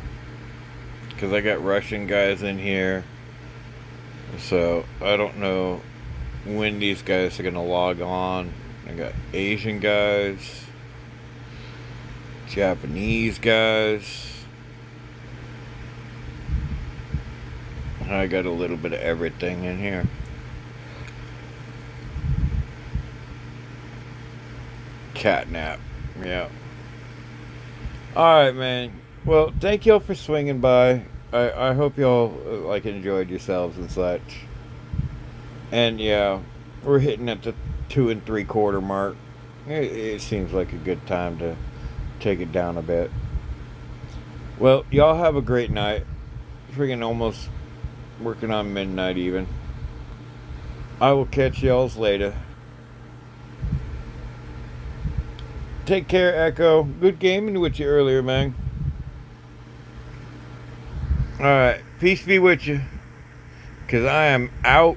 Because I got Russian guys in here. So I don't know when these guys are going to log on. I got Asian guys. Japanese guys. I got a little bit of everything in here. Catnap. Yeah. Alright, man. Well, thank y'all for swinging by. I hope y'all enjoyed yourselves and such. And yeah, we're hitting at the 2 3/4 mark. It seems like a good time to take it down a bit. Well, y'all have a great night. Freaking almost working on midnight even. I will catch y'all's later. Take care, Echo. Good gaming with you earlier, man. Alright, peace be with you. Because I am out.